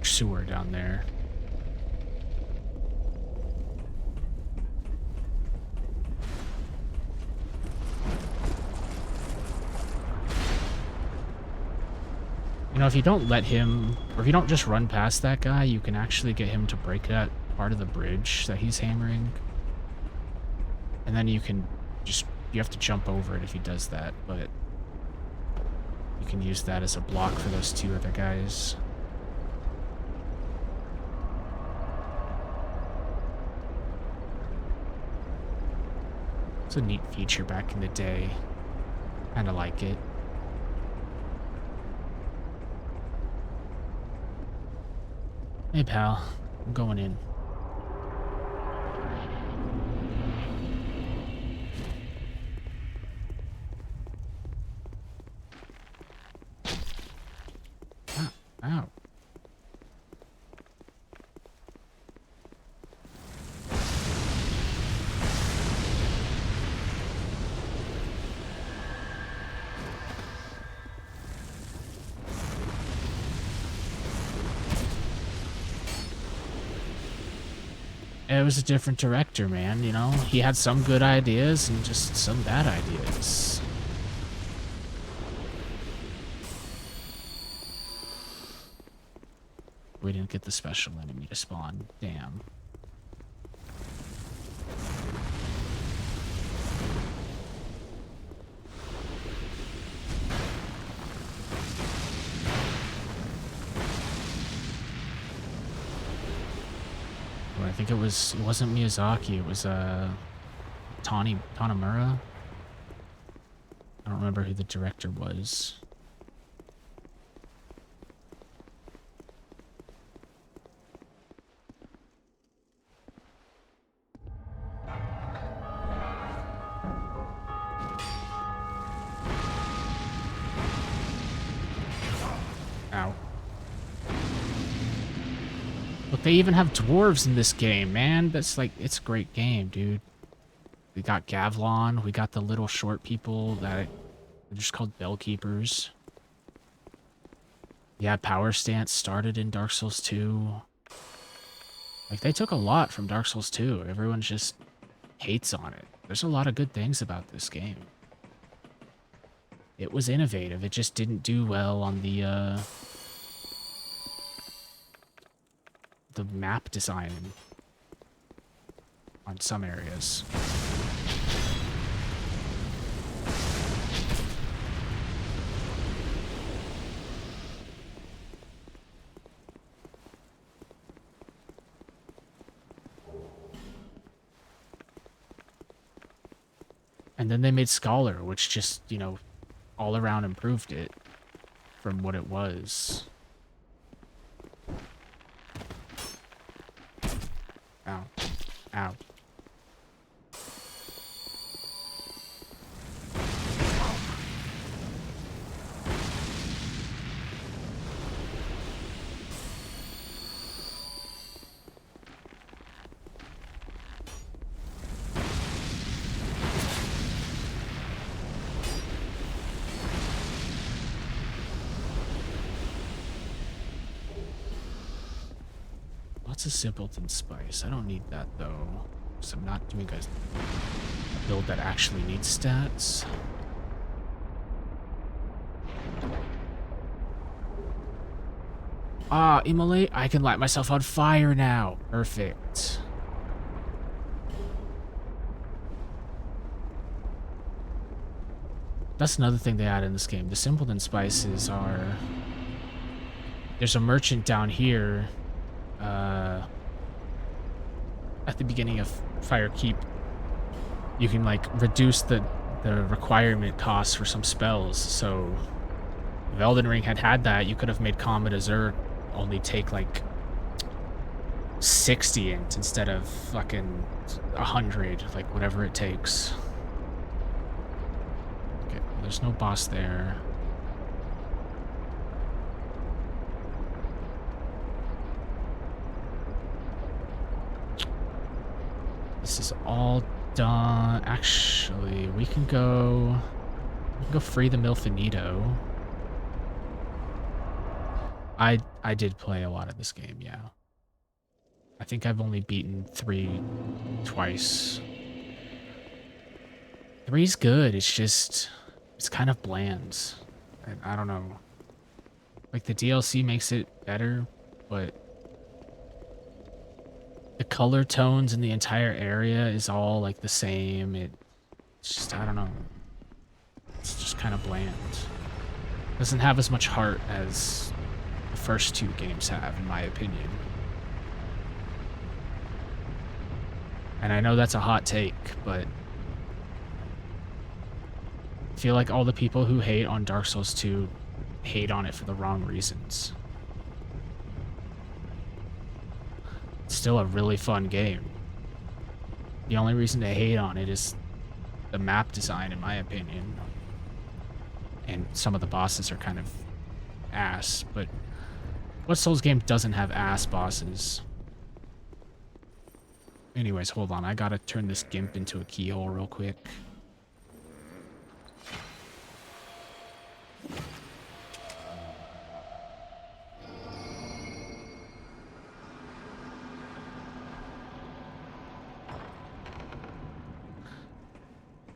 sewer down there. You know, if you don't let him, or if you don't just run past that guy, you can actually get him to break that part of the bridge that he's hammering. And then you can just, you have to jump over it if he does that, but you can use that as a block for those two other guys. It's a neat feature back in the day. Kinda like it. Hey pal, I'm going in. Ow. It was a different director, man, you know? He had some good ideas and just some bad ideas. We didn't get the special enemy to spawn. Damn. Well, I think it wasn't Miyazaki, it was Tanimura. I don't remember who the director was. Ow. Look, they even have dwarves in this game, man. That's like, it's a great game, dude. We got Gavlon. We got the little short people that are just called Bellkeepers. Yeah, Power Stance started in Dark Souls 2. Like, they took a lot from Dark Souls 2. Everyone just hates on it. There's a lot of good things about this game. It was innovative. It just didn't do well on the map design on some areas. And then they made Scholar, which just, you know, all around improved it from what it was. Ow. Ow. Lots of Simpleton Spice. I don't need that, though. Because I'm not doing a build that actually needs stats. Ah, immolate? I can light myself on fire now. Perfect. That's another thing they add in this game. The Simpleton Spices are... There's a merchant down here... at the beginning of Fire Keep, you can like reduce the requirement cost for some spells. So if Elden Ring had that, you could have made Comet Azure only take like 60 int instead of fucking 100, like whatever it takes. Okay, well, there's no boss there. This is all done. Actually, we can go free the Milfinito. I did play a lot of this game, yeah. I think I've only beaten 3 twice. 3's good. It's just it's kind of bland. I don't know. Like the DLC makes it better, but the color tones in the entire area is all like the same. It's just, I don't know. It's just kind of bland. Doesn't have as much heart as the first 2 games have, in my opinion. And I know that's a hot take, but I feel like all the people who hate on Dark Souls 2 hate on it for the wrong reasons. Still a really fun game. The only reason to hate on it is the map design, in my opinion. And some of the bosses are kind of ass, but what Souls game doesn't have ass bosses? Anyways, hold on. I gotta turn this GIMP into a keyhole real quick.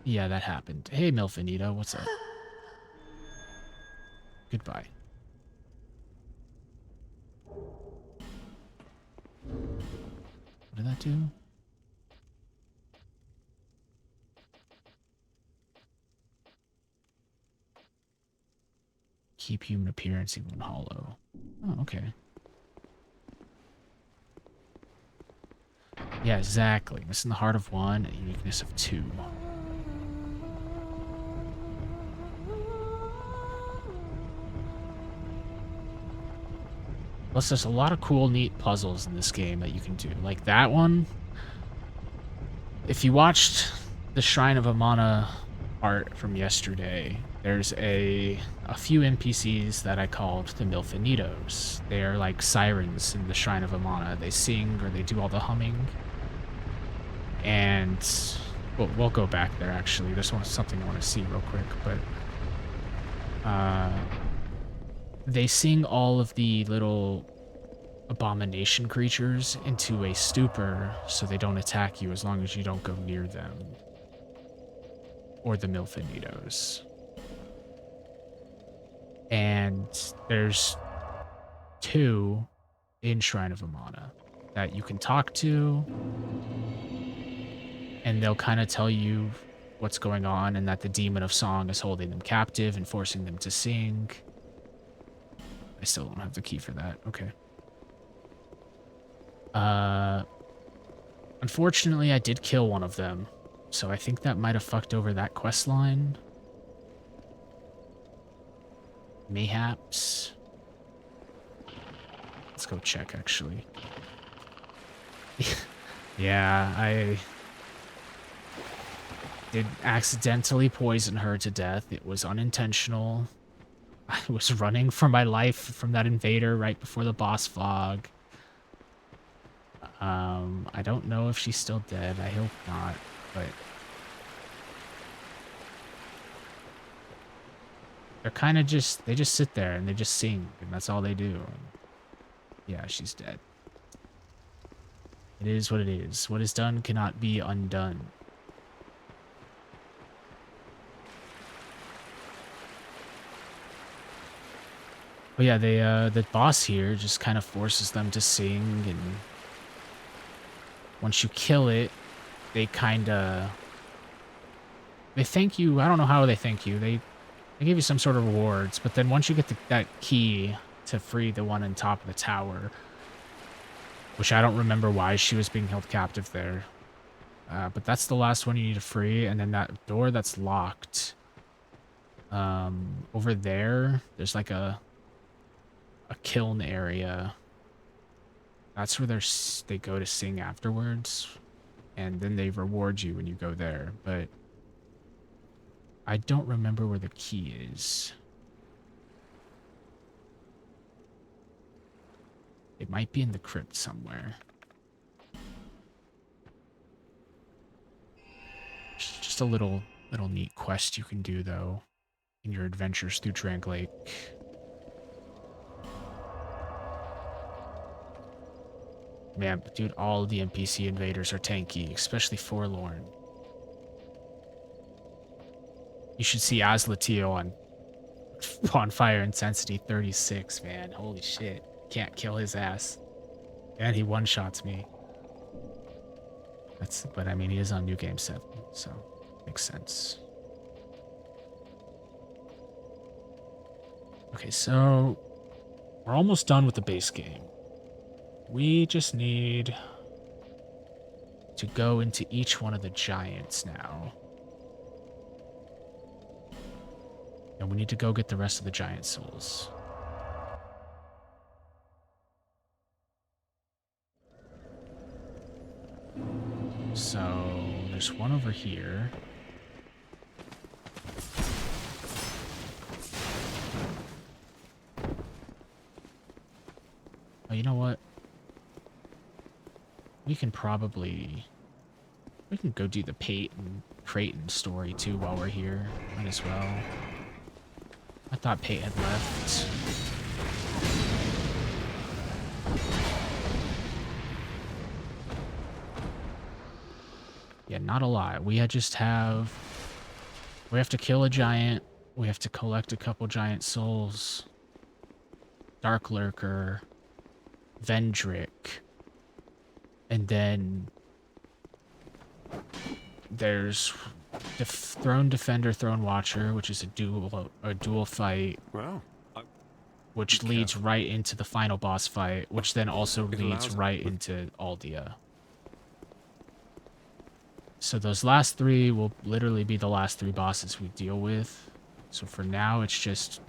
Yeah, that happened. Hey, Milfinito, what's up? Goodbye. What did that do? Keep human appearance even hollow. Oh, okay. Yeah, exactly. Missing the heart of 1 and uniqueness of 2. Plus, there's a lot of cool, neat puzzles in this game that you can do. Like that one. If you watched the Shrine of Amana part from yesterday. There's a few NPCs that I called the Milfinitos. They are like sirens in the Shrine of Amana. They sing or they do all the humming. And we'll go back there actually. There's something I want to see real quick, but they sing all of the little abomination creatures into a stupor so they don't attack you as long as you don't go near them. Or the Milfinitos. And there's 2 in Shrine of Amana that you can talk to, and they'll kind of tell you what's going on and that the Demon of Song is holding them captive and forcing them to sing. I still don't have the key for that. Okay. Unfortunately, I did kill one of them, so I think that might have fucked over that quest line. Mayhaps. Let's go check, actually. Yeah, I did accidentally poison her to death. It was unintentional. I was running for my life from that invader right before the boss fog. I don't know if she's still dead. I hope not, but they're kind of they just sit there and they just sing, and that's all they do. And yeah, she's dead. It is what it is. What is done cannot be undone. But yeah, the boss here just kind of forces them to sing, and once you kill it, they thank you. I don't know how they thank you. They give you some sort of rewards, but then once you get that key to free the one on top of the tower, which I don't remember why she was being held captive there, but that's the last one you need to free, and then that door that's locked over there's like a kiln area. That's where they go to sing afterwards, and then they reward you when you go there, but I don't remember where the key is. It might be in the crypt somewhere. Just a little neat quest you can do, though, in your adventures through Drang Lake. Man, dude, all the NPC invaders are tanky, especially Forlorn. You should see Aslatio on Bonfire Intensity 36, man. Holy shit. Can't kill his ass. And he one-shots me. But I mean, he is on New Game 7, so makes sense. Okay, so we're almost done with the base game. We just need to go into each one of the giants now. And we need to go get the rest of the giant souls. So there's one over here. Oh, you know what? We can go do the Peyton Creighton story too while we're here. Might as well. I thought Pate had left. Yeah, not a lot. We have to kill a giant. We have to collect a couple giant souls. Dark Lurker. Vendrick. And then there's Throne Defender, Throne Watcher, which is a dual fight.
Well,
which leads right into the final boss fight, which then also leads right into Aldia. So those last 3 will literally be the last 3 bosses we deal with. So for now, it's just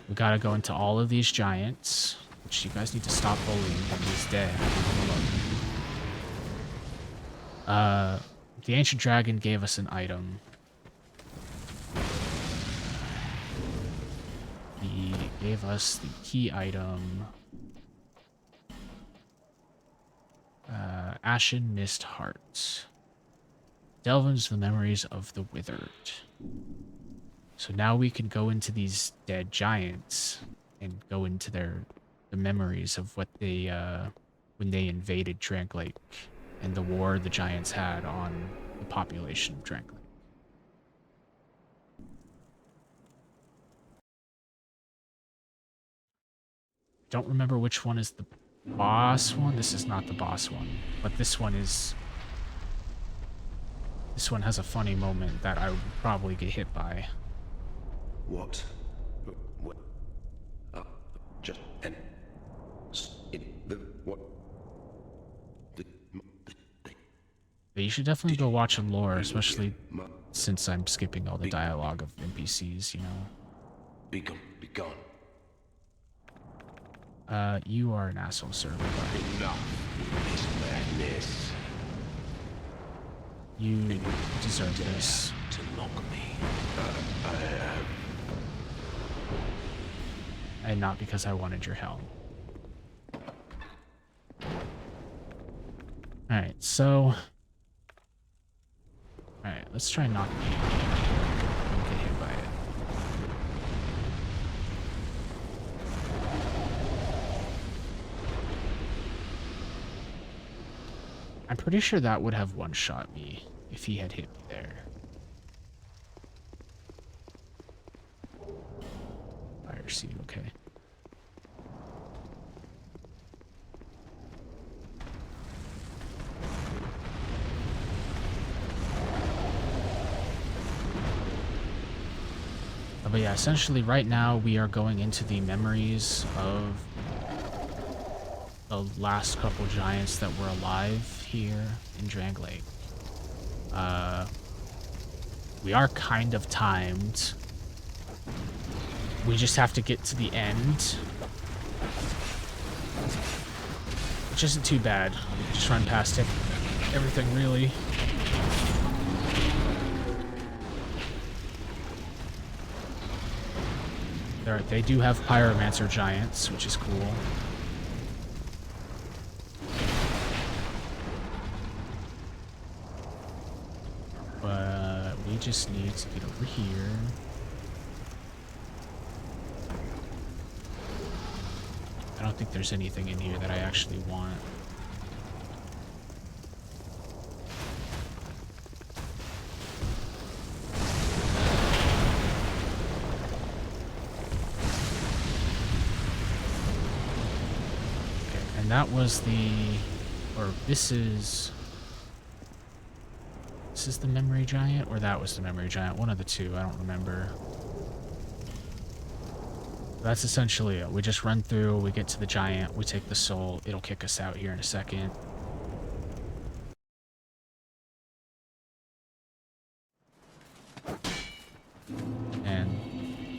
we gotta go into all of these giants, which you guys need to stop bullying him. He's dead. The ancient dragon gave us an item. He gave us the key item. Ashen Mist Heart. Delve into the memories of the withered. So now we can go into these dead giants and go into the memories of what they when they invaded Drank Lake and the war the giants had on the population of Drank Lake. Don't remember which one is the boss one. This is not the boss one, but this one is. This one has a funny moment that I would probably get hit by.
What? What? Just and in the what?
But you should definitely go watch a lore, especially since I'm skipping all the dialogue of NPCs, you know.
Be gone, be gone.
You are an asshole, sir.
Enough with this madness.
You deserve this.
To mock me.
And not because I wanted your help. Alright, so... Alright, let's try not to get hit by it. I'm pretty sure that would have one-shot me if he had hit me there. Fire seed, okay. But yeah, essentially right now we are going into the memories of the last couple giants that were alive here in Drank Lake. We are kind of timed. We just have to get to the end. Which isn't too bad. Just run past it. Everything really. They do have Pyromancer giants, which is cool. But we just need to get over here. I don't think there's anything in here that I actually want. And that was this is the memory giant, or that was the memory giant? One of the two, I don't remember. That's essentially it. We just run through, we get to the giant, we take the soul, it'll kick us out here in a second. And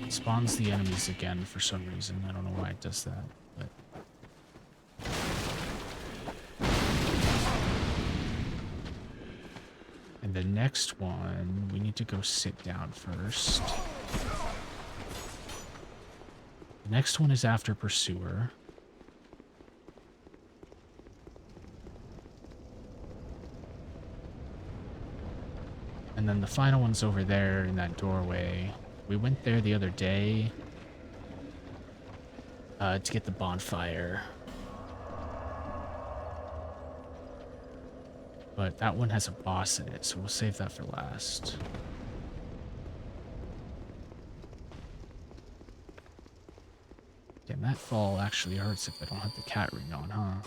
it spawns the enemies again for some reason. I don't know why it does that, but... And the next one, we need to go sit down first. The next one is after Pursuer. And then the final one's over there in that doorway. We went there the other day to get the bonfire. But that one has a boss in it, so we'll save that for last. Damn, that fall actually hurts if I don't have the cat ring on, huh?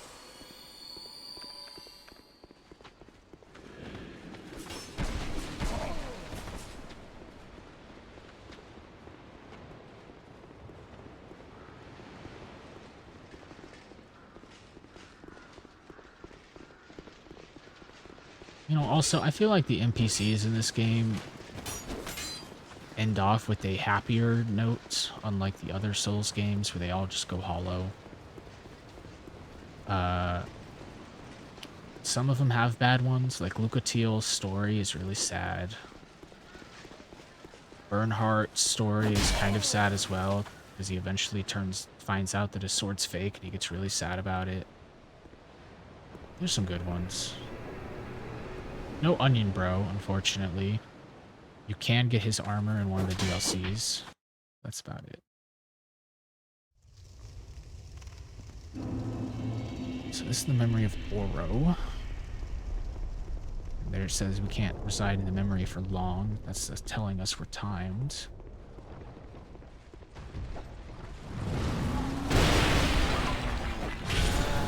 You know, also, I feel like the NPCs in this game end off with a happier note, unlike the other Souls games where they all just go hollow. Some of them have bad ones, like Lucatiel's story is really sad. Bernhardt's story is kind of sad as well, because he eventually finds out that his sword's fake, and he gets really sad about it. There's some good ones. No Onion Bro, unfortunately. You can get his armor in one of the DLCs. That's about it. So this is the memory of Oro. And there it says we can't reside in the memory for long. That's telling us we're timed.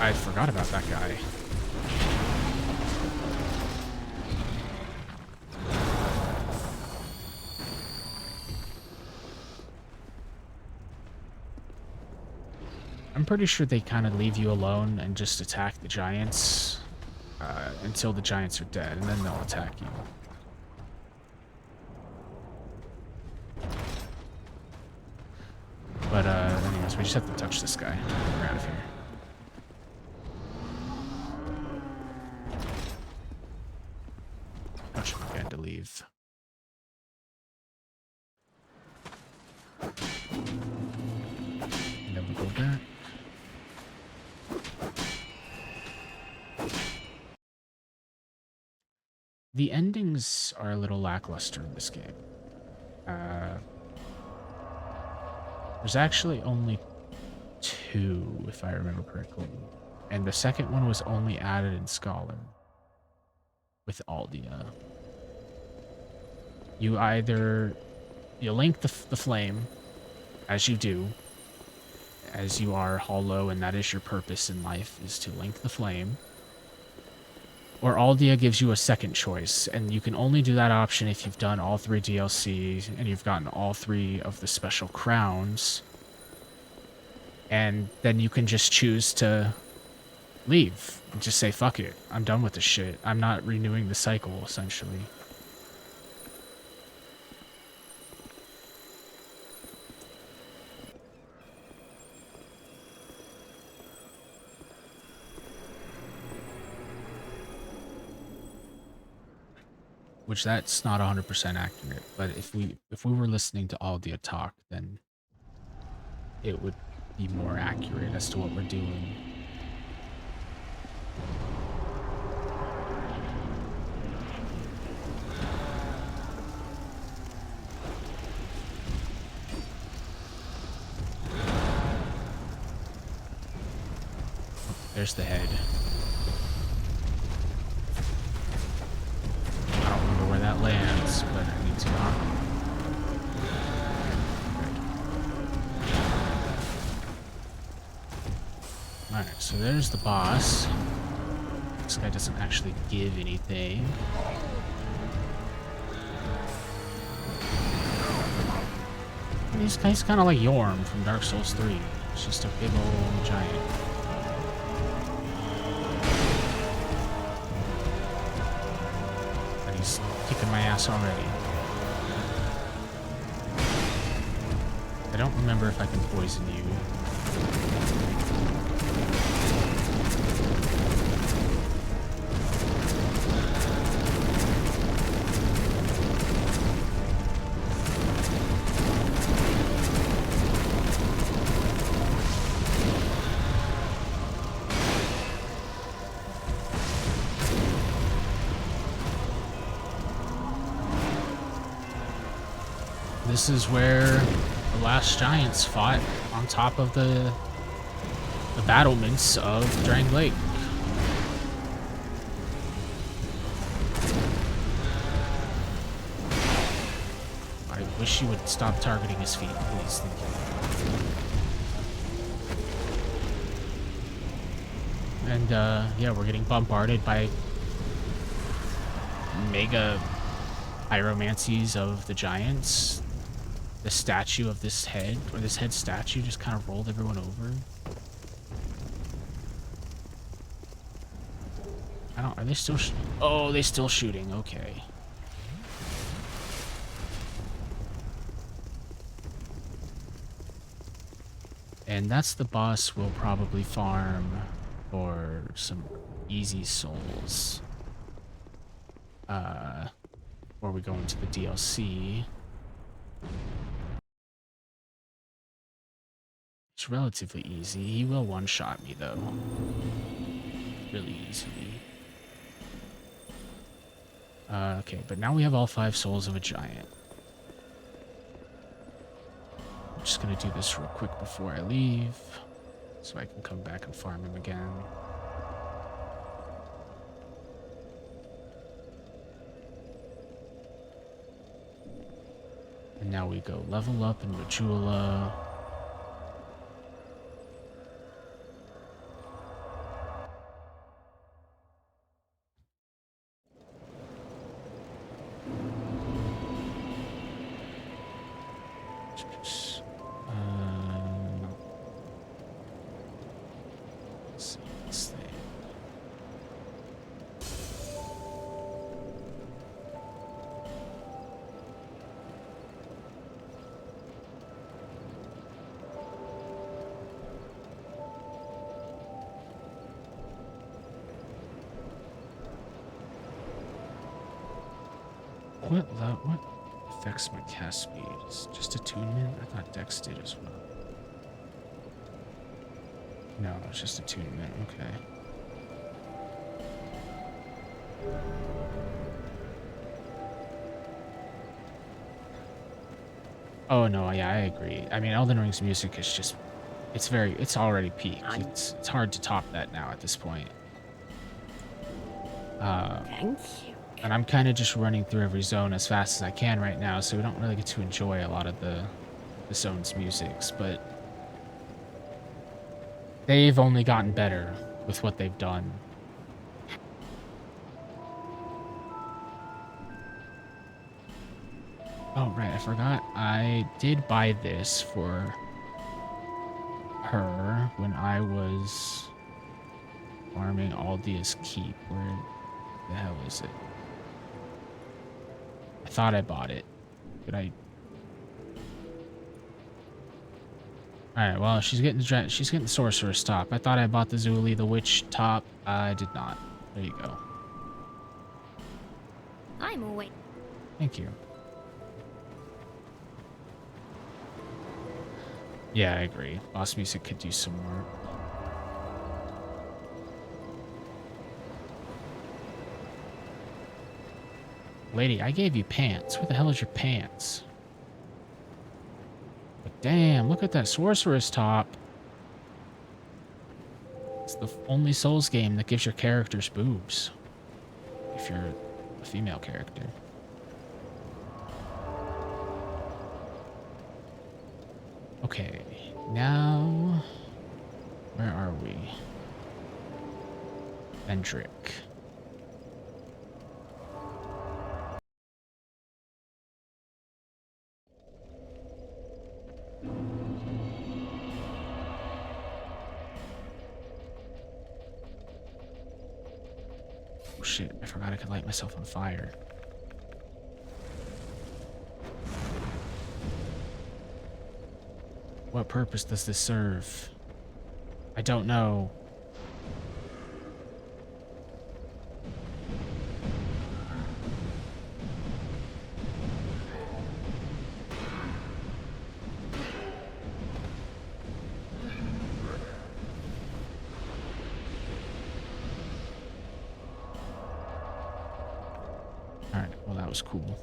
I forgot about that guy. I'm pretty sure they kind of leave you alone and just attack the giants until the giants are dead, and then they'll attack you. But anyways, we just have to touch this guy. We're out of here. Touch him again to leave. And then we go back. The endings are a little lackluster in this game. There's actually only 2, if I remember correctly. And the second one was only added in Scholar with Aldia. You link the flame, as you do, as you are hollow, and that is your purpose in life, is to link the flame. Or Aldia gives you a second choice, and you can only do that option if you've done all 3 DLCs and you've gotten all 3 of the special crowns. And then you can just choose to leave and just say, fuck it, I'm done with this shit. I'm not renewing the cycle, essentially. Which that's not 100% accurate, but if we were listening to Aldia talk, then it would be more accurate as to what we're doing. There's the head. I don't remember where that lands, but I need to. Alright, so there's the boss. This guy doesn't actually give anything. He's kind of like Yorm from Dark Souls 3. It's just a big old giant. But he's kicking my ass already. I don't remember if I can poison you. This is where the last giants fought on top of the battlements of Drang Lake. I wish you would stop targeting his feet, please. Thank you. And yeah, we're getting bombarded by mega pyromancies of the giants. The statue of this head, or this head statue, just kind of rolled everyone over. Are they still oh, they still shooting, okay. And that's the boss we'll probably farm for some easy souls. Before we go into the DLC. It's relatively easy. He will one-shot me, though. Really easily. Okay, but now we have all 5 souls of a giant. I'm just gonna do this real quick before I leave, so I can come back and farm him again. And now we go level up in Majula. Let's see this thing. What affects my cast speed? Is it just attunement? I thought Dex did as well. No, it's just attunement. Okay. Oh no, yeah, I agree. I mean, Elden Ring's music is just, it's already peaked. It's hard to top that now at this point.
Thank you.
And I'm kind of just running through every zone as fast as I can right now, so we don't really get to enjoy a lot of the zone's musics, but they've only gotten better with what they've done. Oh, right, I forgot. I did buy this for her when I was farming Aldia's Keep. Where the hell is it? I thought I bought it. Did I? Alright, well, she's getting the Sorcerer's top. I thought I bought the Zuli, the Witch top. I did not. There you go.
I'm awake.
Thank you. Yeah, I agree. Boss music could do some more. Lady, I gave you pants. Where the hell is your pants? But damn, look at that Sorcerer's top. It's the only Souls game that gives your characters boobs. If you're a female character. Okay, now... Where are we? Vendrick. Oh shit, I forgot I could light myself on fire. What purpose does this serve? I don't know. Alright, well that was cool.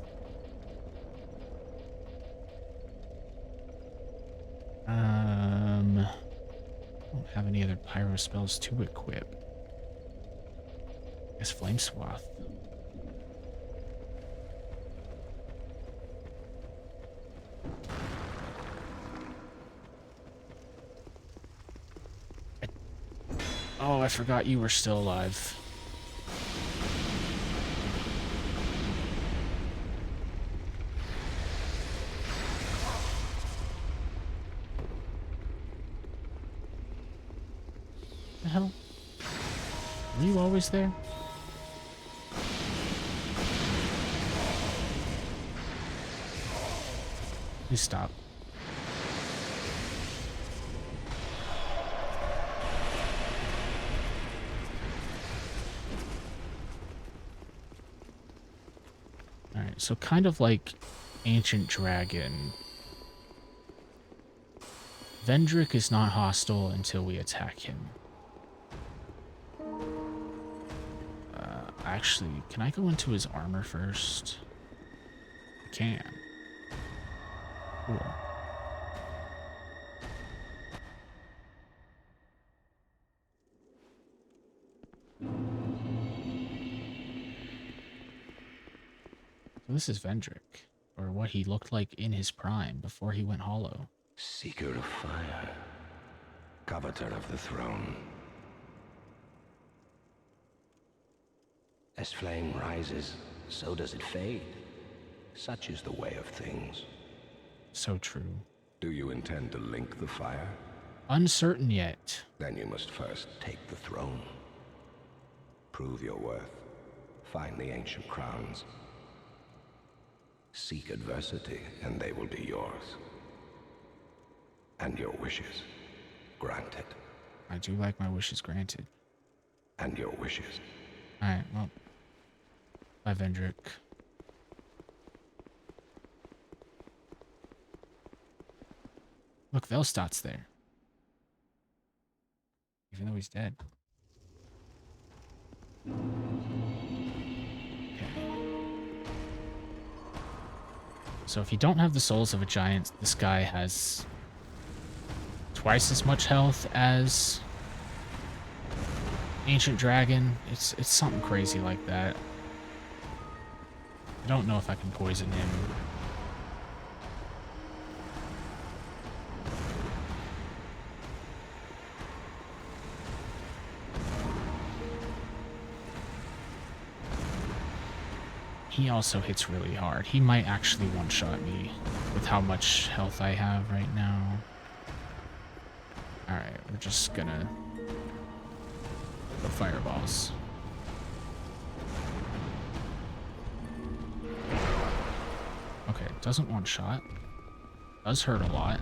I don't have any other pyro spells to equip. I guess Flame Swath. Oh, I forgot you were still alive. The hell? Were you always there? Please stop. Alright, so kind of like Ancient Dragon. Vendrick is not hostile until we attack him. Actually, can I go into his armor first? I can. Cool. So this is Vendrick, or what he looked like in his prime before he went hollow.
Seeker of fire, coveter of the throne. As flame rises, so does it fade. Such is the way of things.
So true.
Do you intend to link the fire?
Uncertain yet.
Then you must first take the throne. Prove your worth. Find the ancient crowns. Seek adversity, and they will be yours. And your wishes granted.
I do like my wishes granted.
And your wishes.
Alright, well. Bye, Vendrick. Look, Velstad's there. Even though he's dead. Okay. So if you don't have the souls of a giant, this guy has twice as much health as Ancient Dragon. It's something crazy like that. I don't know if I can poison him. He also hits really hard. He might actually one-shot me with how much health I have right now. Alright, we're just gonna go fireballs. Okay, it doesn't one-shot. Does hurt a lot.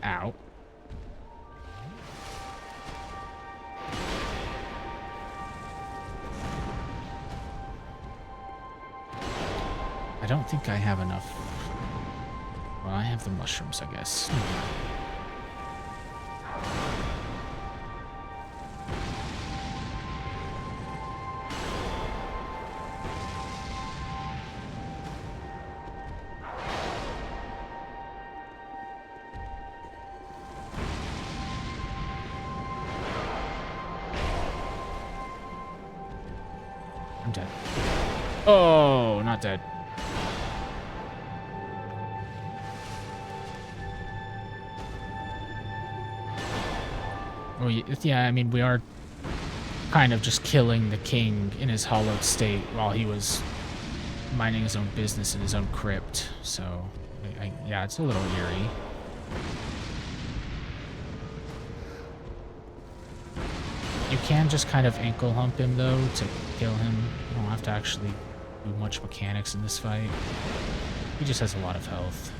Ow. I don't think I have enough. Well, I have the mushrooms, I guess. I'm dead. Oh, not dead. Oh, yeah, I mean, we are kind of just killing the king in his hollowed state while he was minding his own business in his own crypt. So, yeah, it's a little eerie. You can just kind of ankle hump him, though, to kill him. You don't have to actually do much mechanics in this fight. He just has a lot of health.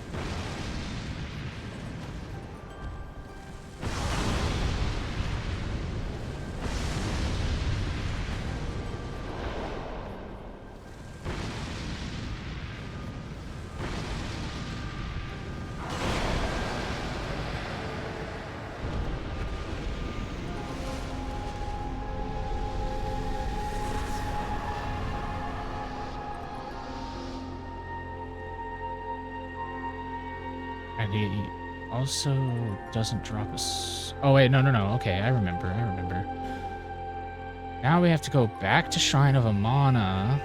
And he also doesn't drop us. Oh, wait, no. Okay, I remember. Now we have to go back to Shrine of Amana.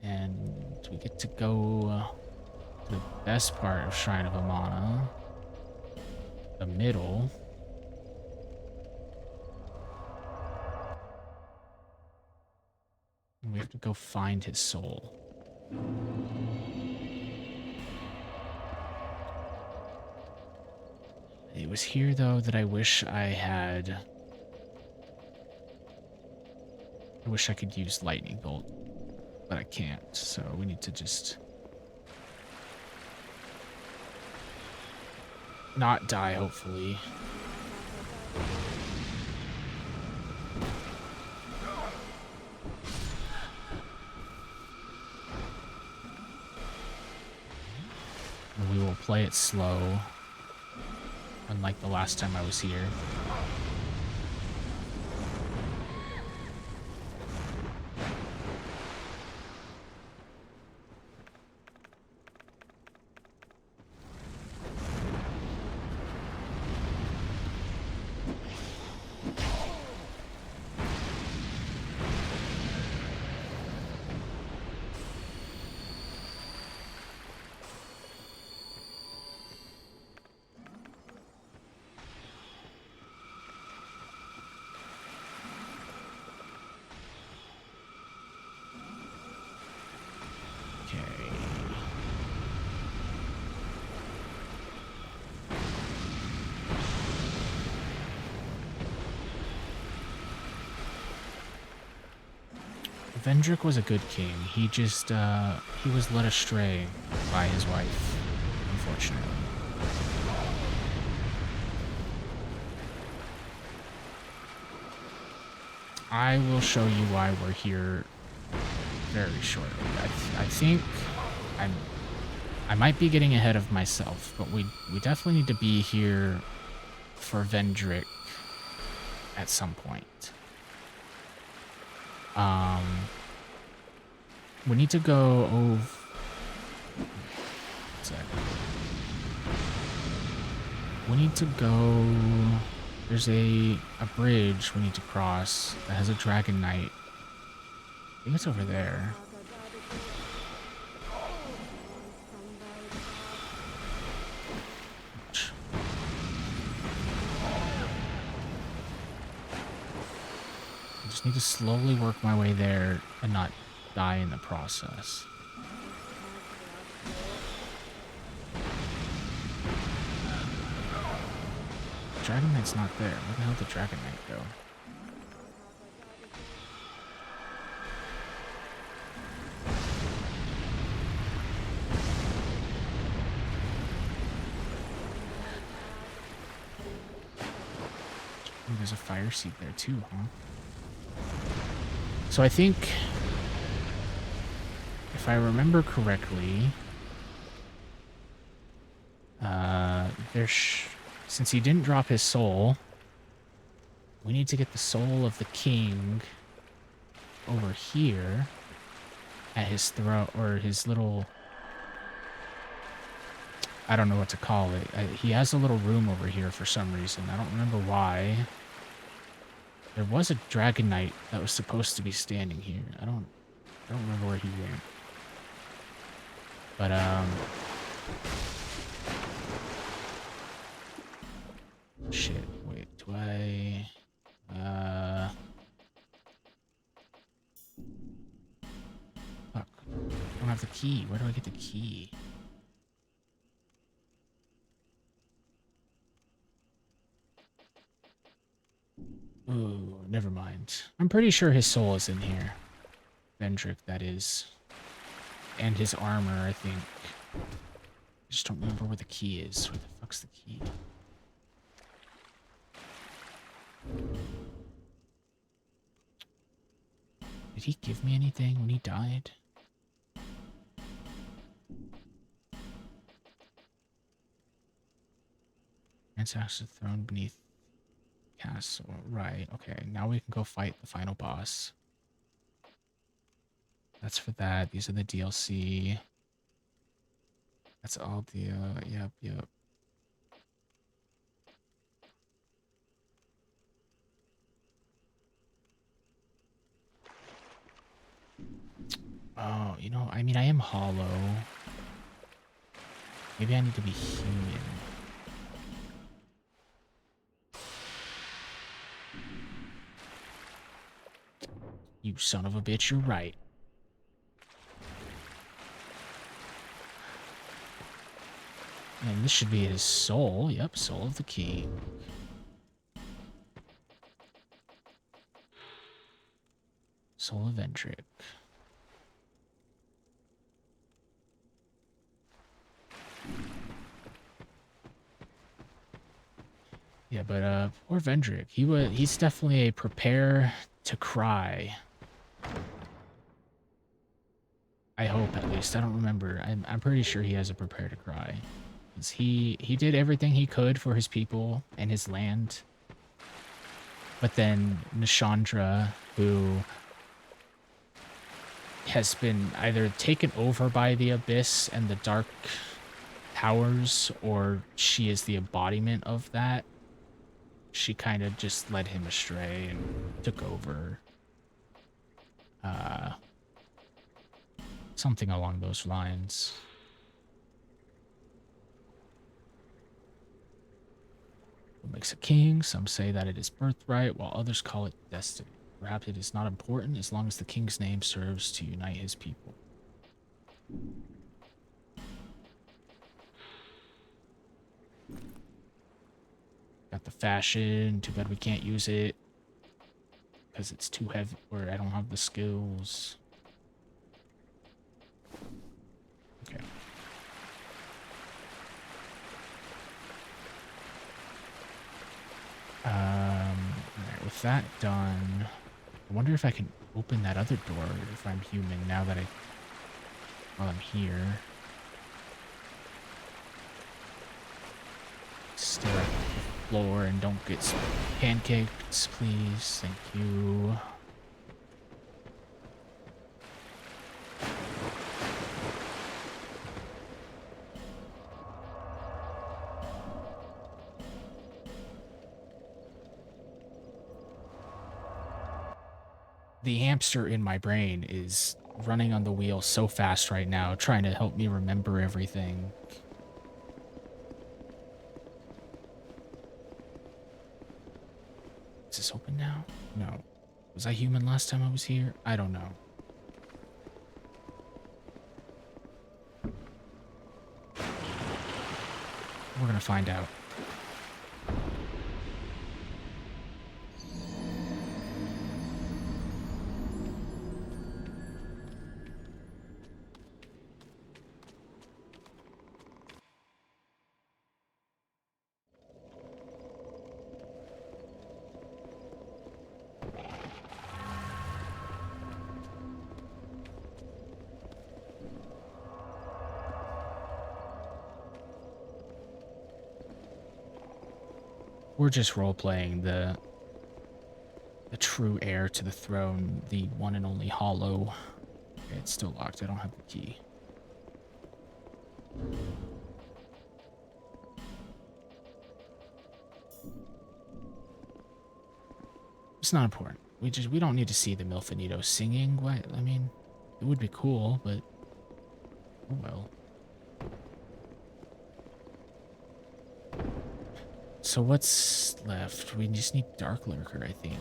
And we get to go to the best part of Shrine of Amana. The middle. And we have to go find his soul. It was here, though, that I wish I had... I wish I could use Lightning Bolt, but I can't, so we need to just... not die, hopefully. And we will play it slow, unlike the last time I was here. Vendrick was a good king. He just, he was led astray by his wife, unfortunately. I will show you why we're here very shortly. I think I might be getting ahead of myself, but we definitely need to be here for Vendrick at some point. We need to go over. We need to go. There's a bridge we need to cross that has a dragon knight. I think it's over there. I just need to slowly work my way there and not die in the process. Dragon Knight's not there. Where the hell did Dragon Knight go? Oh, there's a fire seed there too, huh? So I think, if I remember correctly, since he didn't drop his soul, we need to get the soul of the king over here at his throat, or his little, I don't know what to call it. He has a little room over here for some reason. I don't remember why. There was a Dragon Knight that was supposed to be standing here. I don't remember where he went. But shit, wait, do I fuck. I don't have the key. Where do I get the key? Ooh, never mind. I'm pretty sure his soul is in here. Vendrick, that is. And his armor, I think. I just don't remember where the key is. Where the fuck's the key? Did he give me anything when he died? Ransack the throne beneath castle. Right, okay. Now we can go fight the final boss. That's for that. These are the DLC. That's all the, yep. Oh, you know, I mean, I am hollow. Maybe I need to be human. You son of a bitch, you're right. And this should be his soul. Yep, soul of the king. Soul of Vendrick. Yeah, but poor Vendrick. He's definitely a prepare to cry. I hope, at least. I don't remember. I'm pretty sure he has a prepare to cry. 'Cause he did everything he could for his people and his land. But then Nishandra, who has been either taken over by the Abyss and the Dark Powers, or she is the embodiment of that. She kind of just led him astray and took over. Something along those lines. What makes a king? Some say that it is birthright, while others call it destiny. Perhaps it is not important as long as the king's name serves to unite his people. Got the fashion. Too bad we can't use it because it's too heavy, or I don't have the skills. Okay. Alright, with that done, I wonder if I can open that other door if I'm human now that while I'm here. Stare at the floor and don't get pancakes, please. Thank you. The hamster in my brain is running on the wheel so fast right now, trying to help me remember everything. Is this open now? No. Was I human last time I was here? I don't know. We're gonna find out. We're just role-playing the true heir to the throne, the one and only Hollow. Okay, it's still locked. I don't have the key. It's not important. We don't need to see the Milfinito singing. What? I mean, it would be cool, but oh well. So what's left? We just need Dark Lurker, I think.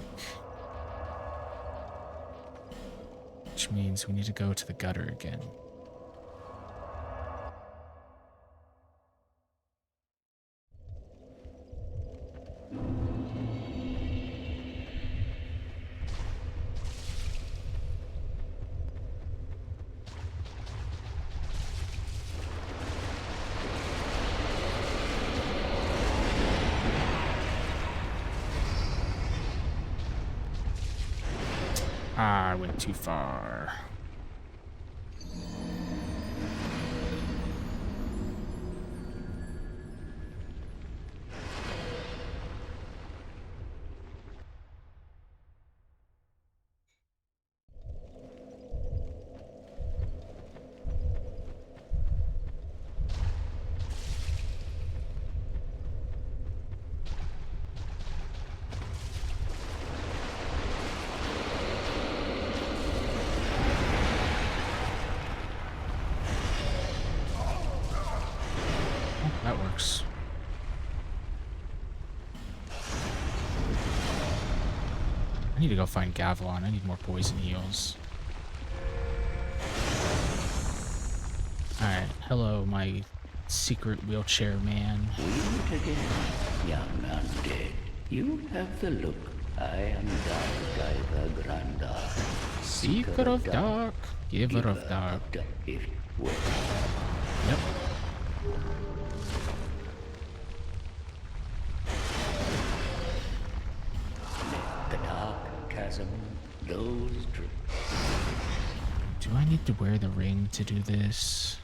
Which means we need to go to the gutter again. I went too far. That works. I need to go find Gavelon. I need more poison heals. Alright, hello, my secret wheelchair man.
We meet again, young undead. You have the look. I am Dark Giver Grandar.
Seeker of Dark, Giver of Dark.
If well.
Yep.
those dreams.
Do I need to wear the ring to do this?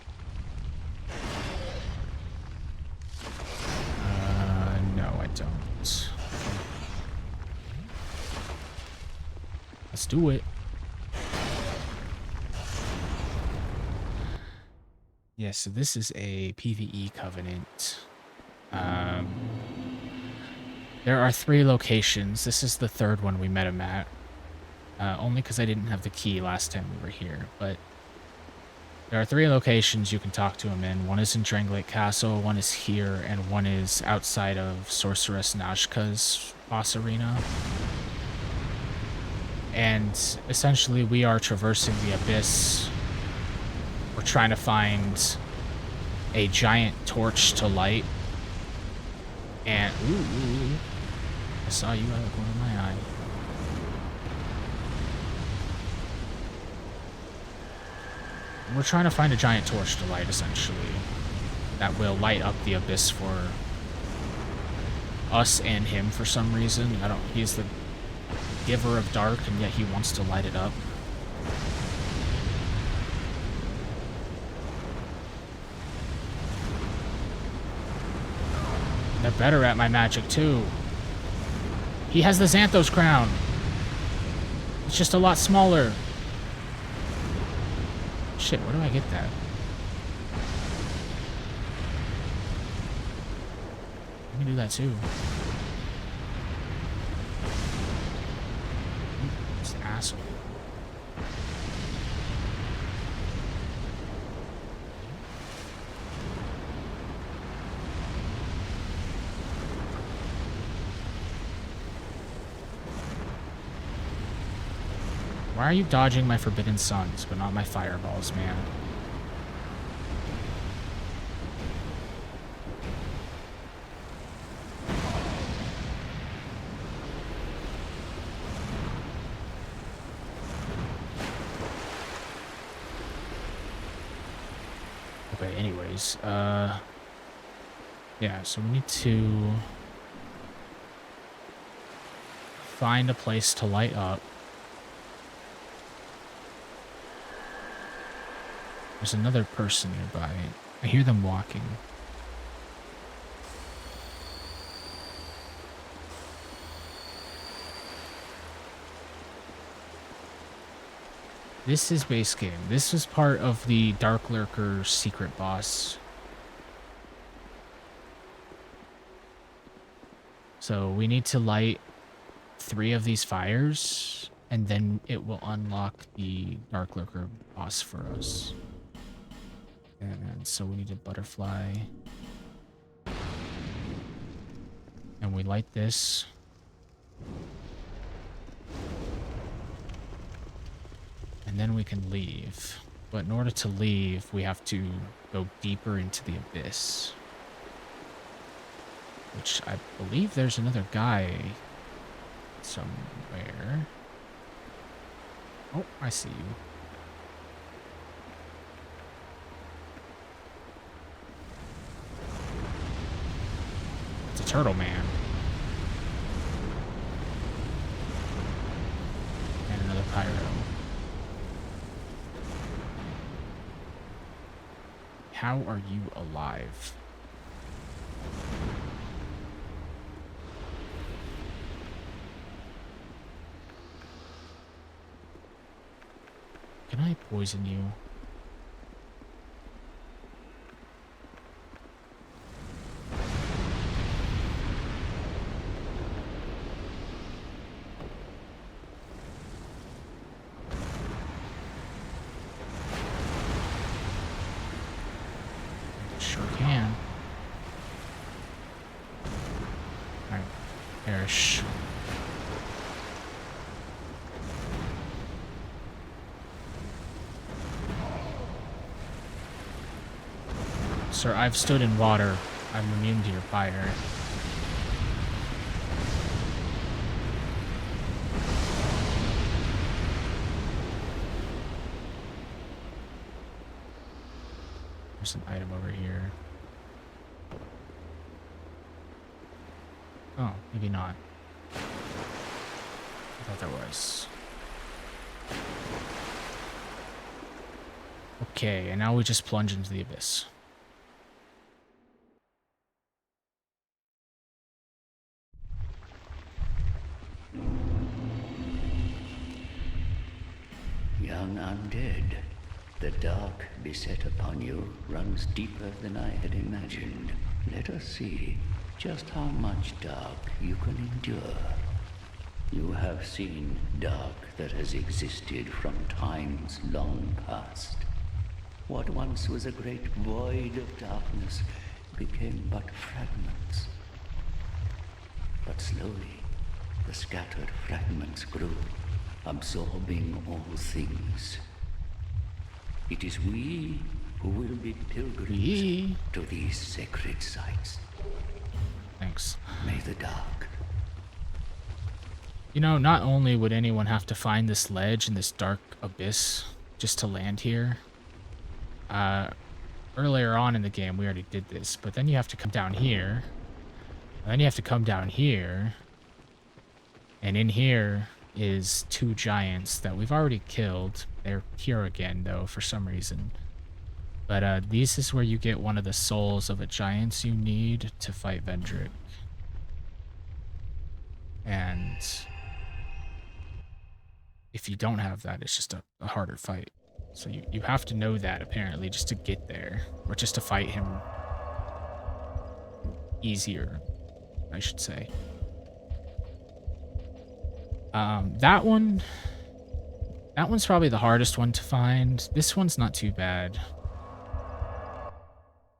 No, I don't. Let's do it. Yeah, so this is a PvE covenant. There are 3 locations. This is the 3rd one we met him at. Only because I didn't have the key last time we were here, but there are 3 locations you can talk to him in. One is in Dranglake Castle, one is here, and one is outside of Sorceress Nazca's boss arena. And essentially we are traversing the abyss. We're trying to find a giant torch to light. And, ooh, I saw you out of the corner of my eye. We're trying to find a giant torch to light, essentially, that will light up the abyss for us and him for some reason. He's the giver of dark, and yet he wants to light it up. They're better at my magic, too. He has the Xanthos crown. It's just a lot smaller. Shit, where do I get that? Let me do that, too. This asshole. Why are you dodging my Forbidden Suns, but not my fireballs, man? Okay, anyways, yeah, so we need to find a place to light up. There's another person nearby. I hear them walking. This is base game. This is part of the Dark Lurker secret boss. So we need to light 3 of these fires, and then it will unlock the Dark Lurker boss for us. And so we need a butterfly. And we light this. And then we can leave. But in order to leave, we have to go deeper into the abyss. Which I believe there's another guy somewhere. Oh, I see you. It's a turtle man. And another pyro. How are you alive? Can I poison you? Sure can. Alright, perish. Sir, I've stood in water. I'm immune to your fire. There's an item over here. Oh, maybe not. I thought there was. Okay, and now we just plunge into the abyss.
Young undead, the dark beset upon you runs deeper than I had imagined. Let us see just how much dark you can endure. You have seen dark that has existed from times long past. What once was a great void of darkness became but fragments. But slowly, the scattered fragments grew, absorbing all things. It is we who will be pilgrims to these sacred sites.
Thanks.
May the dark.
You know, not only would anyone have to find this ledge in this dark abyss just to land here, earlier on in the game we already did this, but then you have to come down here, and then you have to come down here, and in here is 2 giants that we've already killed. They're here again, though, for some reason. But this is where you get one of the souls of a giants you need to fight Vendrick. And if you don't have that, it's just a harder fight. So you have to know that, apparently, just to get there. Or just to fight him easier, I should say. That one's probably the hardest one to find. This one's not too bad.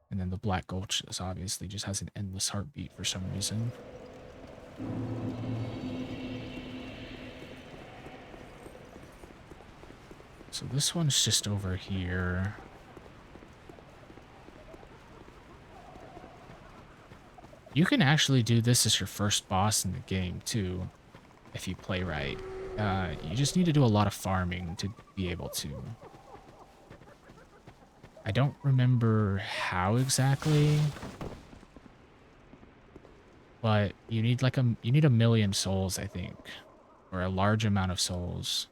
And then the Black Gulch is obviously just has an endless heartbeat for some reason. So this one's just over here. You can actually do this as your first boss in the game, too, if you play right. You just need to do a lot of farming to be able to. I don't remember how exactly, but you need like a million souls, I think, or a large amount of souls.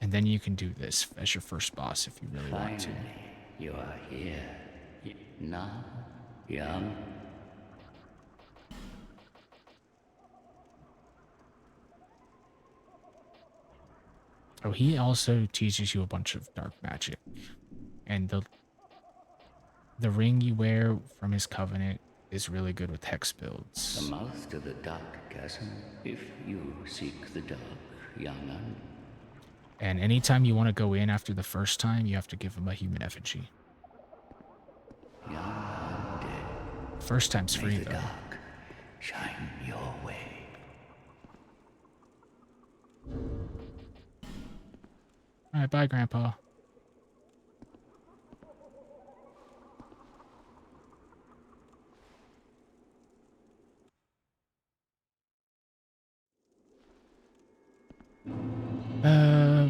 And then you can do this as your first boss if you really want to.
Finally, you are here. Now, young.
Oh, he also teaches you a bunch of dark magic. And the ring you wear from his covenant is really good with hex builds.
The mouth to the dark chasm, if you seek the dark, young un.
And anytime you want to go in after the first time, you have to give him a human effigy.
Young undead.
First time's free,
May the
though.
dark shine your way.
All right, bye, Grandpa.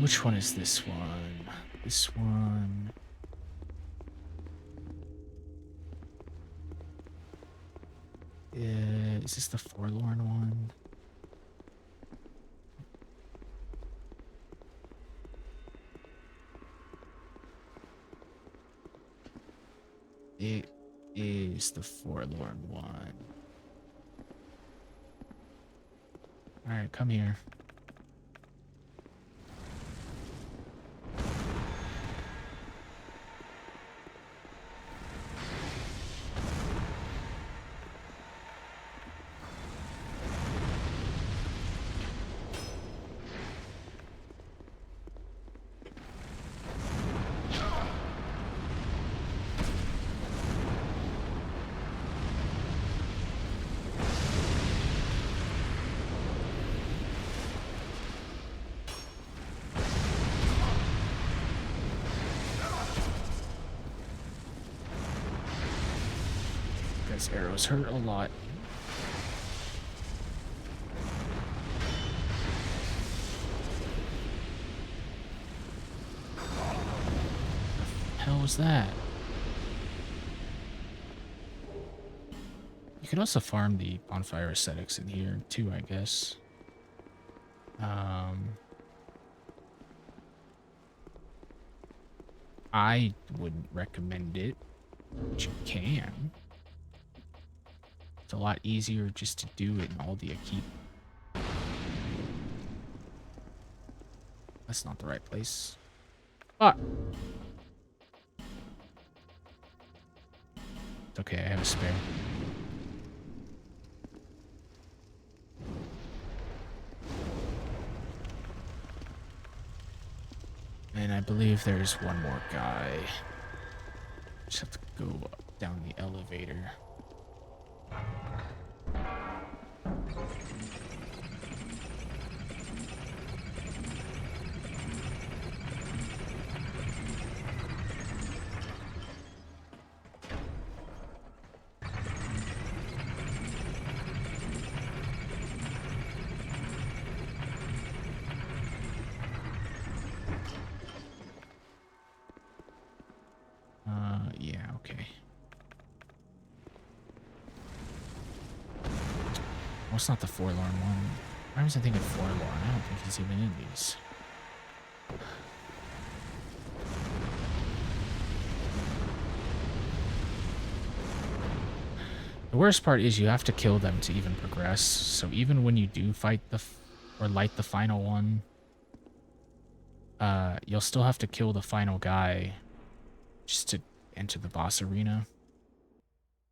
Which one is this one? This one. Is this the forlorn one? It is the forlorn one. All right, come here. Arrows hurt a lot. What the hell was that? You can also farm the bonfire ascetics in here too, I guess. I wouldn't recommend it, but you can. It's a lot easier just to do it in Aldia Keep. That's not the right place. Ah! It's okay, I have a spare. And I believe there's one more guy. Just have to go down the elevator. Yeah, okay. Well, it's not the forlorn one. Why was I thinking forlorn? I don't think he's even in these. The worst part is you have to kill them to even progress. So even when you do fight or light the final one, you'll still have to kill the final guy just to enter the boss arena.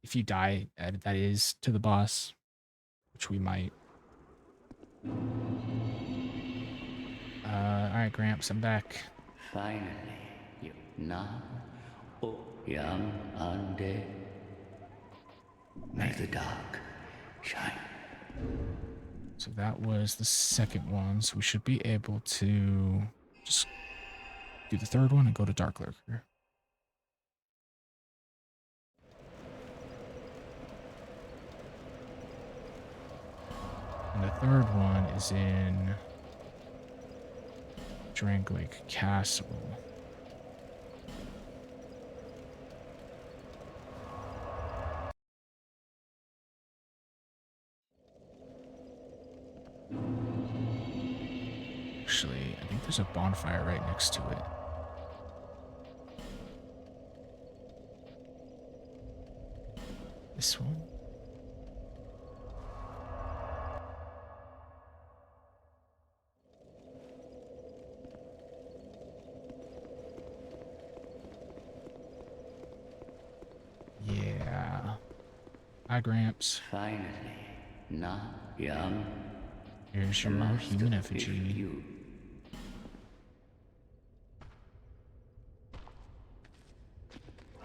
If you die, that is to the boss, which we might. Alright, Gramps, I'm back.
Finally, you now, oh, young undead. May the dark shine.
So that was the second one, so we should be able to just do the third one and go to Dark Lurker. And the third one is in Dranglake Castle. Actually, I think there's a bonfire right next to it. This one? Yeah. Hi, Gramps.
Finally, now, young.
Here's your human effigy.
You.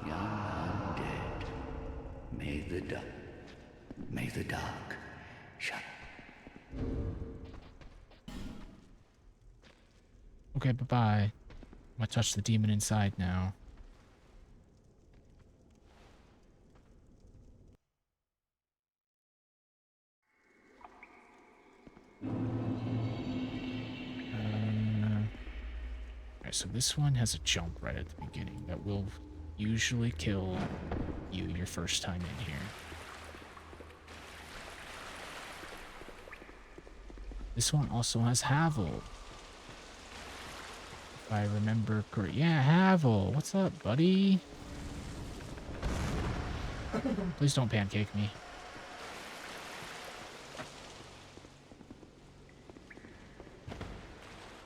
Young undead. May the dark shine.
Okay, bye-bye. I'm gonna touch the demon inside now. Alright, so this one has a jump right at the beginning that will usually kill you your first time in here. This one also has Havel. If I remember correctly. Yeah, Havel. What's up, buddy? Please don't pancake me.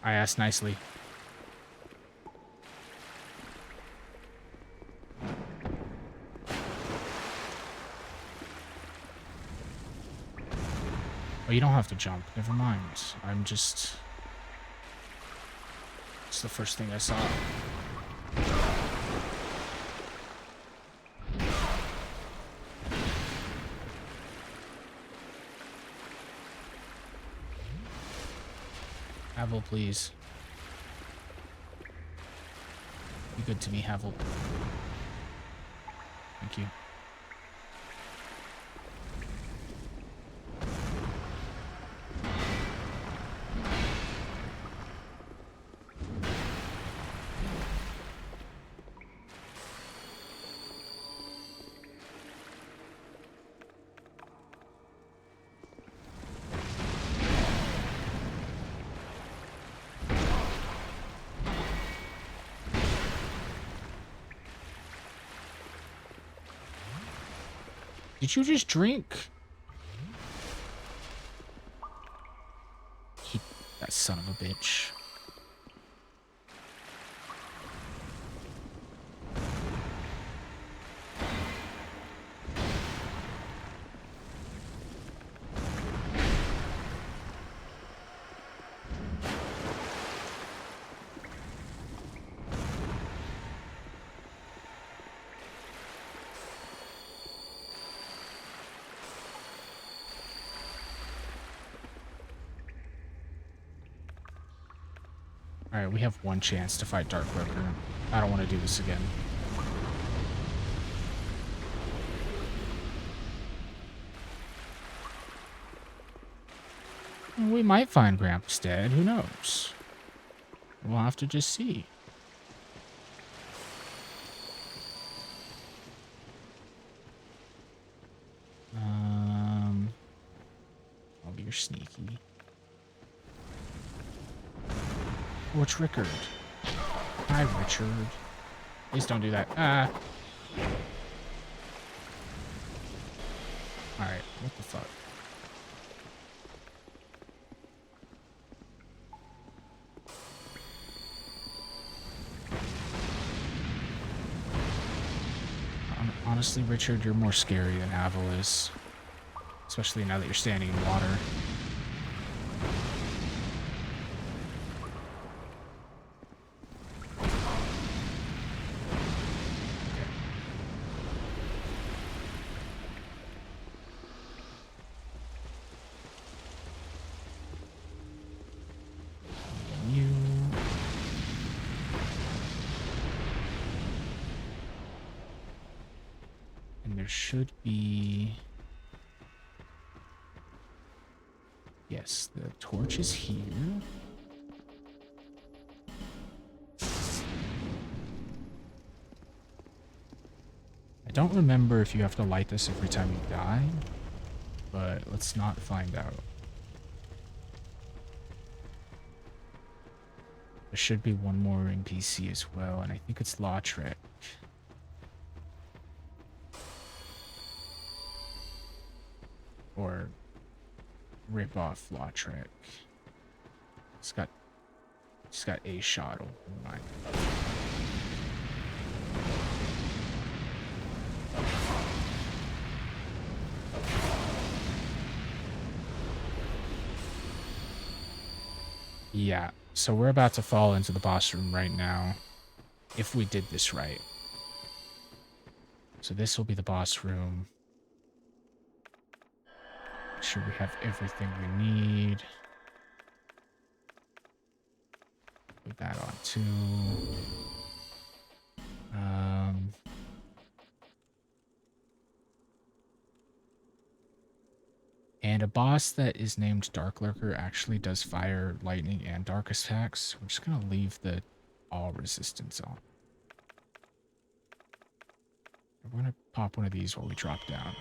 I asked nicely. Oh, you don't have to jump. Never mind. I'm just... It's the first thing I saw. Havel, please. Be good to me, Havel. Thank you. Did you just drink? That son of a bitch. Alright, we have one chance to fight Dark Lurker. I don't want to do this again. We might find Grandpa's dead. Who knows? We'll have to just see. Oh, you're sneaky. Oh, it's Rickard. Hi, Richard. Please don't do that. Ah. Alright, what the fuck? Honestly, Richard, you're more scary than Avil is. Especially now that you're standing in water. Should be... Yes, the torch is here. I don't remember if you have to light this every time you die, but let's not find out. There should be one more NPC as well, and I think it's Lautrec. Or rip off Lautrec. It's got a shot over mine. Yeah, so we're about to fall into the boss room right now, if we did this right. So this will be the boss room. Make sure we have everything we need. Put that on too. And a boss that is named Dark Lurker actually does fire, lightning, and dark attacks. We're just gonna leave the all resistance on. We're gonna pop one of these while we drop down.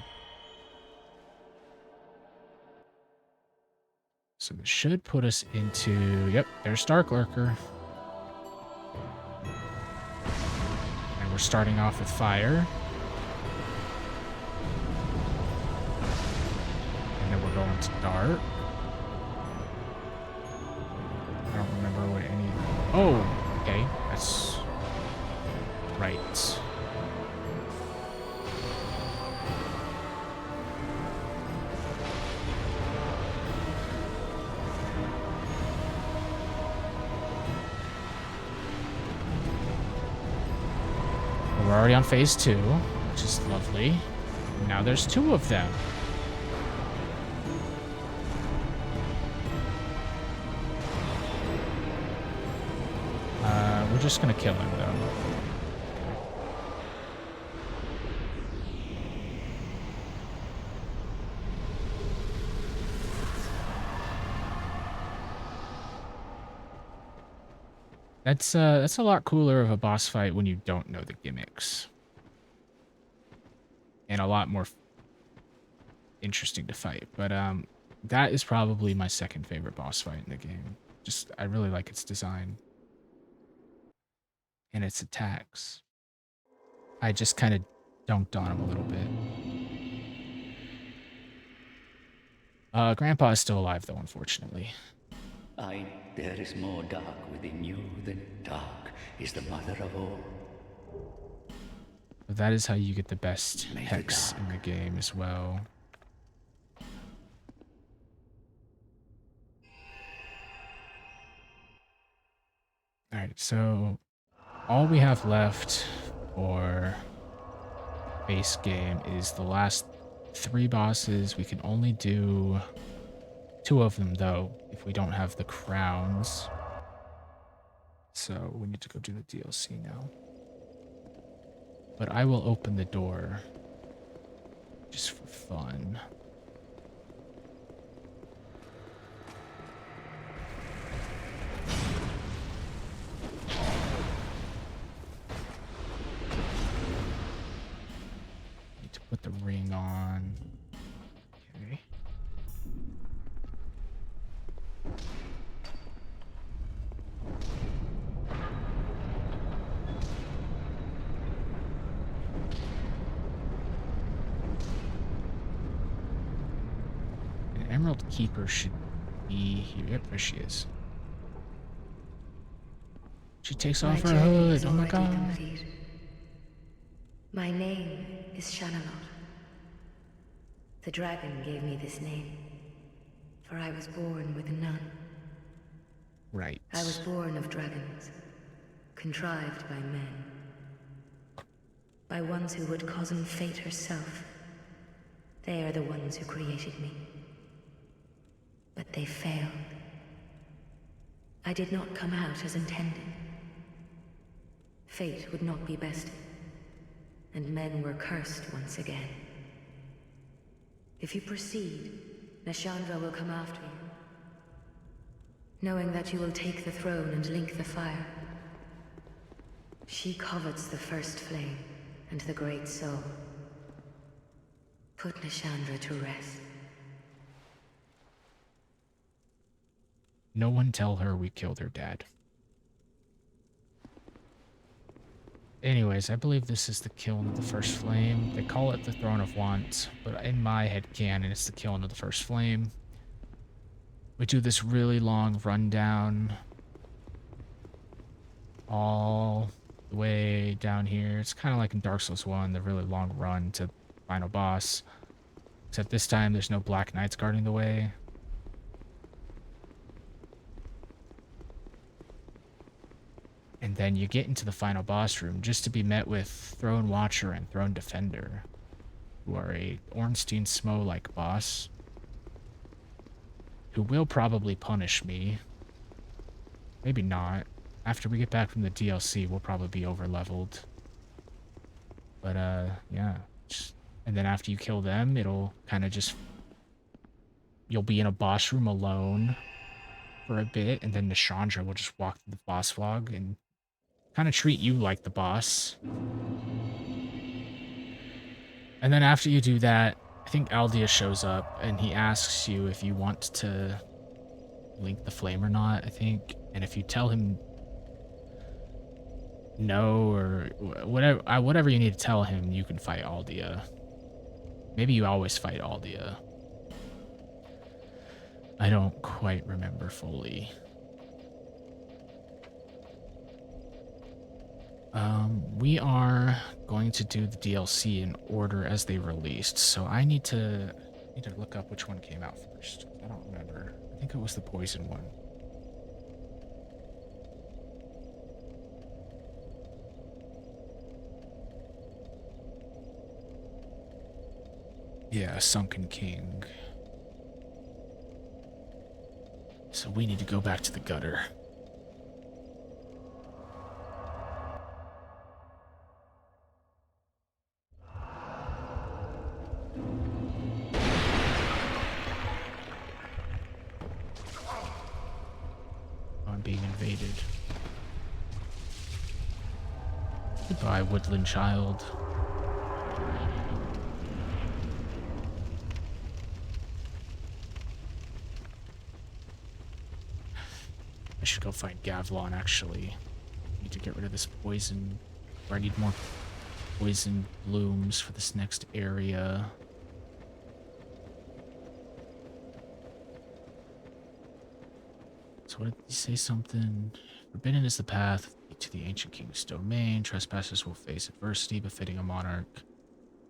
So this should put us into... Yep, there's Dark Lurker. And we're starting off with fire. And then we're going to dark. I don't remember what any... Oh, okay. That's... right. We're already on phase 2, which is lovely. Now there's 2 of them. We're just gonna kill him, though. That's a lot cooler of a boss fight when you don't know the gimmicks. And a lot more interesting to fight. But that is probably my second favorite boss fight in the game. Just, I really like its design. And its attacks. I just kind of dunked on him a little bit. Grandpa is still alive, though, unfortunately.
There is more dark within you than dark is the mother of all.
But that is how you get the best
Make it
hex in the
dark.
game as well. Alright, so all we have left for base game is the last 3 bosses. We can only do 2 of them, though, if we don't have the crowns. So we need to go do the DLC now. But I will open the door just for fun. Need to put the ring on. Okay. An Emerald Keeper should be here. Yep, there she is. She takes off her
journey is
hood. Oh my
already
god.
complete. My name is Shanalot. The dragon gave me this name, for I was born with none.
Right.
I was born of dragons, contrived by men. By ones who would cozen fate herself. They are the ones who created me. But they failed. I did not come out as intended. Fate would not be bested, and men were cursed once again. If you proceed, Nashandra will come after you, knowing that you will take the throne and link the fire. She covets the first flame and the great soul. Put Nashandra to rest.
No one tell her we killed her dad. Anyways, I believe this is the kiln of the first flame. They call it the Throne of Want, but in my head canon, it's the kiln of the first flame. We do this really long rundown all the way down here. It's kind of like in Dark Souls 1, the really long run to final boss. Except this time, there's no Black Knights guarding the way. And then you get into the final boss room just to be met with Throne Watcher and Throne Defender, who are a Ornstein Smo-like boss, who will probably punish me. Maybe not. After we get back from the DLC, we'll probably be over-leveled. But, yeah. And then after you kill them, it'll kind of just... You'll be in a boss room alone for a bit, and then Nashandra will just walk through the boss log and kind of treat you like the boss. And then after you do that, I think Aldia shows up and he asks you if you want to link the flame or not, I think. And if you tell him no or whatever you need to tell him, you can fight Aldia. Maybe you always fight Aldia. I don't quite remember fully. We are going to do the DLC in order as they released, so I need to look up which one came out first. I don't remember. I think it was the poison one. Yeah, Sunken King. So we need to go back to the gutter. I'm being invaded. Goodbye, woodland child. I should go find Gavlon, actually. Need to get rid of this poison. Or I need more poison blooms for this next area. So what did he say? Something. Forbidden is the path to the ancient king's domain. Trespassers will face adversity befitting a monarch.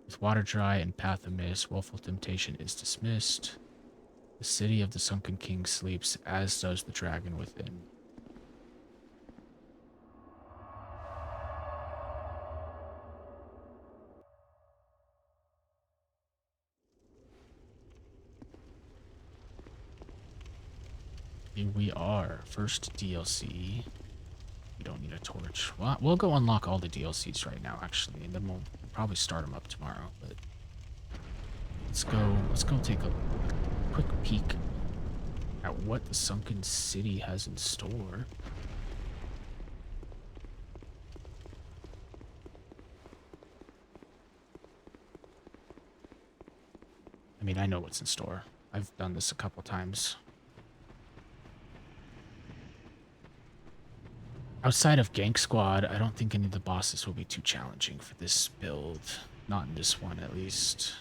With water dry and path amiss, woeful temptation is dismissed. The city of the sunken king sleeps, as does the dragon within. Here we are. First DLC. We don't need a torch. Well, we'll go unlock all the DLCs right now, actually, and then we'll probably start them up tomorrow. But let's go take a quick peek at what the sunken city has in store. I mean, I know what's in store. I've done this a couple times. Outside of Gank Squad, I don't think any of the bosses will be too challenging for this build. Not in this one, at least.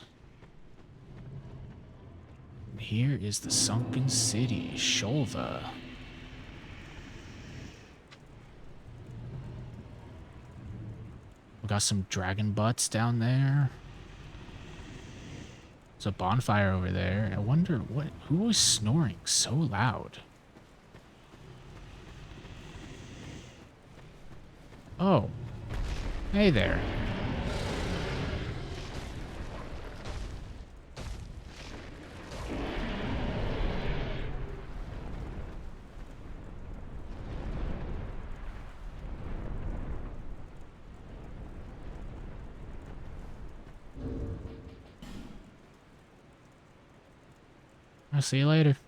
And here is the sunken city, Sholva. We got some dragon butts down there. There's a bonfire over there. I wonder who was snoring so loud? Oh. Hey there. I'll see you later.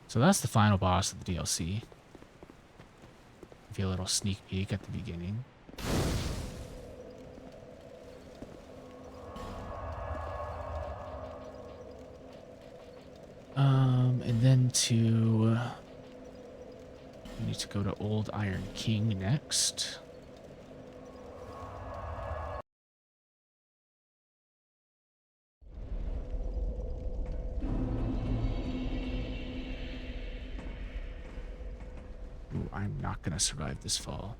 So that's the final boss of the DLC. Give you a little sneak peek at the beginning. And then we need to go to Old Iron King next. Ooh, I'm not gonna survive this fall.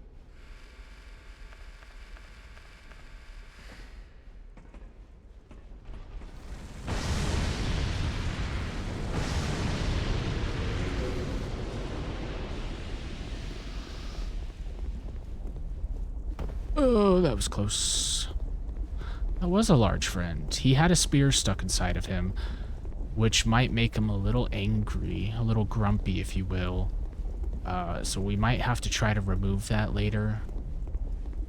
Oh, that was close. That was a large friend. He had a spear stuck inside of him, which might make him a little angry, a little grumpy, if you will. So we might have to try to remove that later.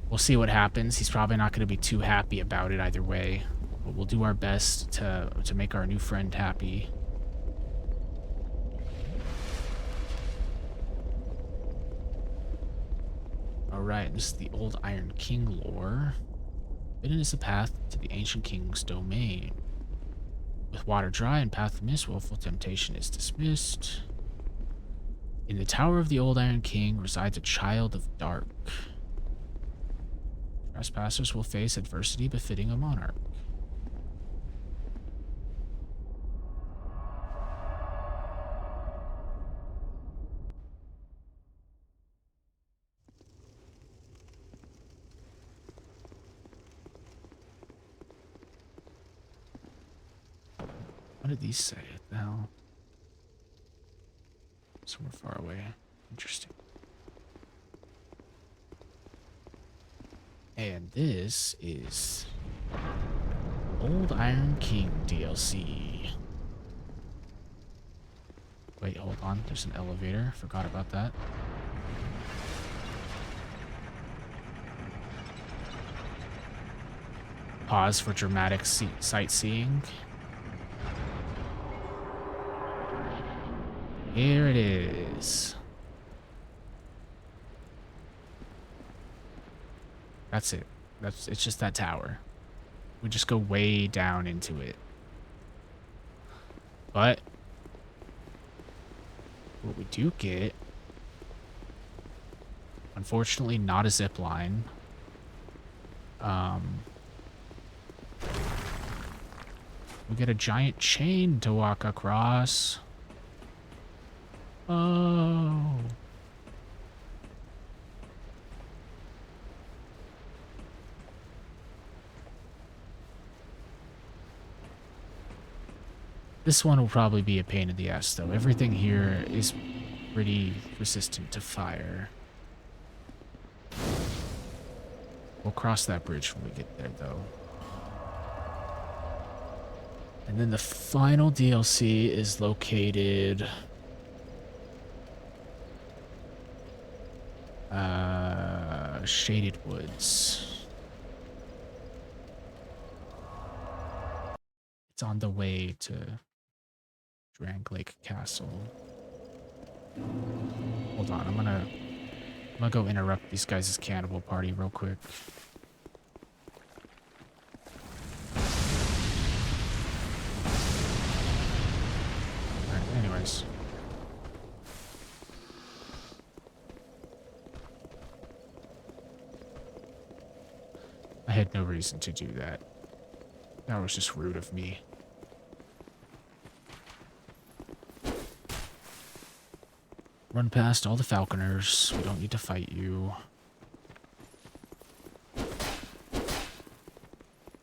We'll see what happens. He's probably not going to be too happy about it either way. But we'll do our best to make our new friend happy. Alright, this is the Old Iron King lore. Forbidden is the path to the ancient king's domain. With water dry and path mist, willful temptation is dismissed. In the tower of the Old Iron King resides a child of dark. Trespassers will face adversity befitting a monarch. What did these say? What the hell? Somewhere far away. Interesting. And this is Old Iron King DLC. Wait, hold on. There's an elevator. Forgot about that. Pause for dramatic sightseeing. Here it is. That's it. It's just that tower. We just go way down into it. But what we do get, unfortunately, not a zip line. We get a giant chain to walk across. Oh. This one will probably be a pain in the ass, though. Everything here is pretty resistant to fire. We'll cross that bridge when we get there, though. And then the final DLC is located... Shaded Woods. It's on the way to Drang Lake Castle. Hold on, I'm gonna go interrupt these guys' cannibal party real quick. Alright, anyways. I had no reason to do that. That was just rude of me. Run past all the falconers. We don't need to fight you.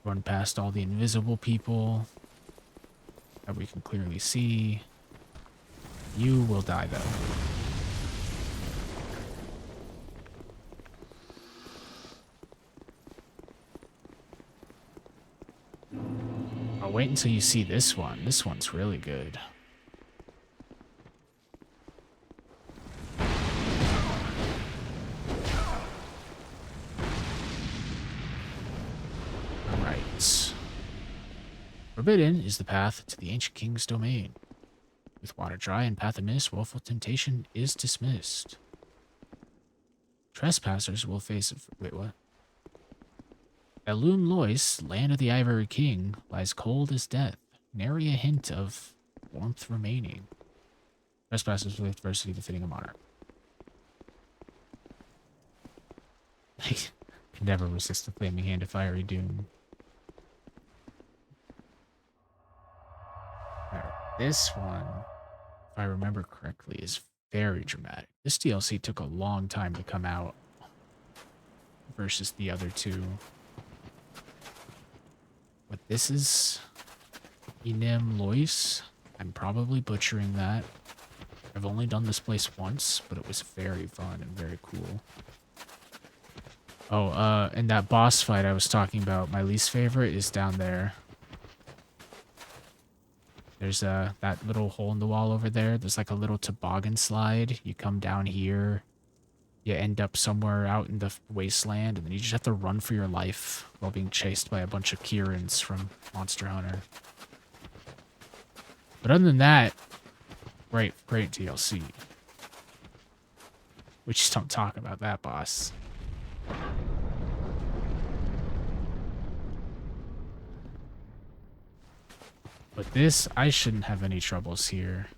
Run past all the invisible people that we can clearly see. You will die, though. I'll wait until you see this one. This one's really good. Alright. Forbidden is the path to the ancient king's domain. With water dry and path amiss, woeful temptation is dismissed. Trespassers will face... Wait, what? Elum Lois, land of the Ivory King, lies cold as death. Nary a hint of warmth remaining. Trespassers with adversity befitting a monarch. I can never resist the flaming hand of fiery doom. Alright, this one, if I remember correctly, is very dramatic. This DLC took a long time to come out versus the other two. But this is Inem Lois. I'm probably butchering that. I've only done this place once, but it was very fun and very cool. Oh, and that boss fight I was talking about, my least favorite is down there. There's that little hole in the wall over there. There's like a little toboggan slide. You come down here. You end up somewhere out in the wasteland, and then you just have to run for your life while being chased by a bunch of Kirans from Monster Hunter. But other than that, great DLC. We just don't talk about that boss. But this, I shouldn't have any troubles here.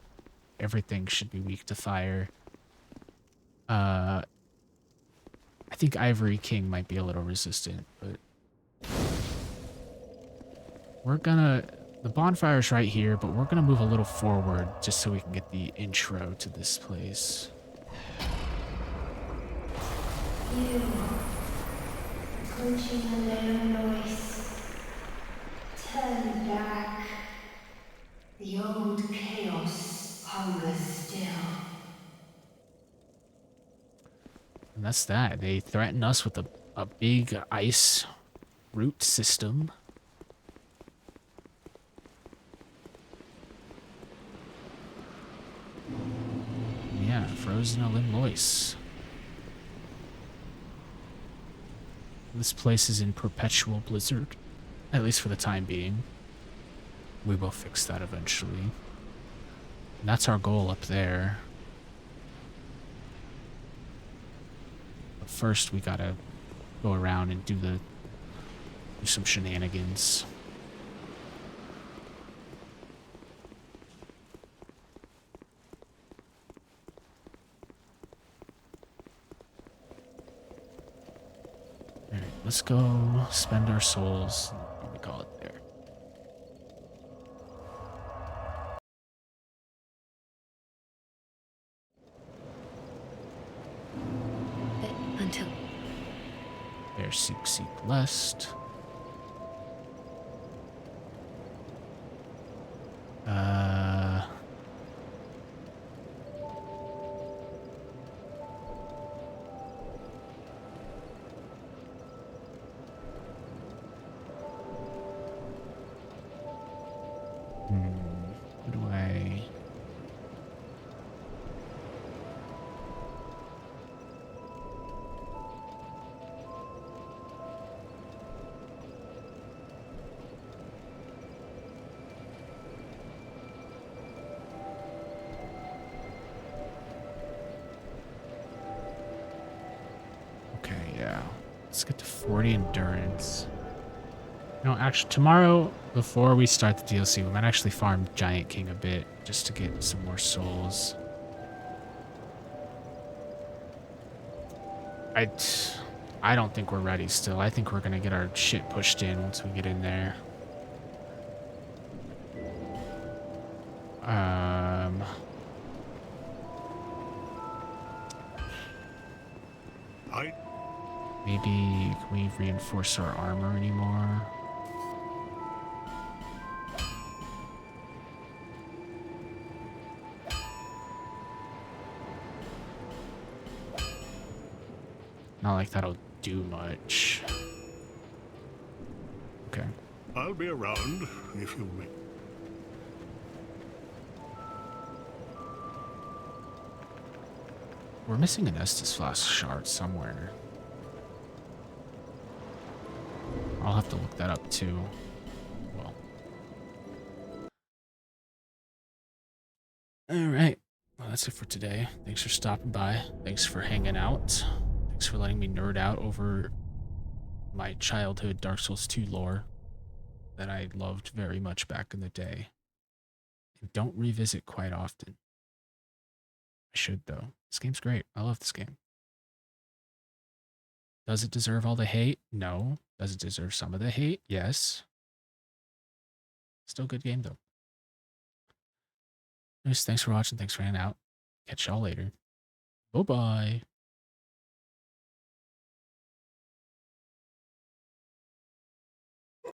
Everything should be weak to fire. I think Ivory King might be a little resistant, but we're gonna... The bonfire's right here, but we're gonna move a little forward just so we can get the intro to this place.
You, approaching a little noise. Turn back. The old chaos hungers still.
And that's that. They threaten us with a big ice root system. Yeah, frozen Elum Lois. This place is in perpetual blizzard, at least for the time being. We will fix that eventually. And that's our goal up there. But first we gotta go around and do some shenanigans. Alright, let's go spend our souls. What do we call it there?
until...
There's Seek Blessed. What do I... Okay, yeah. Let's get to 40 endurance. No, actually, tomorrow, before we start the DLC, we might actually farm Giant King a bit, just to get some more souls. I don't think we're ready still. I think we're gonna get our shit pushed in once we get in there. Maybe, can we reinforce our armor anymore? Not like that'll do much. Okay.
I'll be around if you make.
We're missing an Estus Flask shard somewhere. I'll have to look that up too. Well. Alright. Well, that's it for today. Thanks for stopping by. Thanks for hanging out. Thanks for letting me nerd out over my childhood Dark Souls 2 lore that I loved very much back in the day. And don't revisit quite often. I should, though. This game's great. I love this game. Does it deserve all the hate? No. Does it deserve some of the hate? Yes. Still a good game, though. Anyways, thanks for watching. Thanks for hanging out. Catch y'all later. Bye-bye.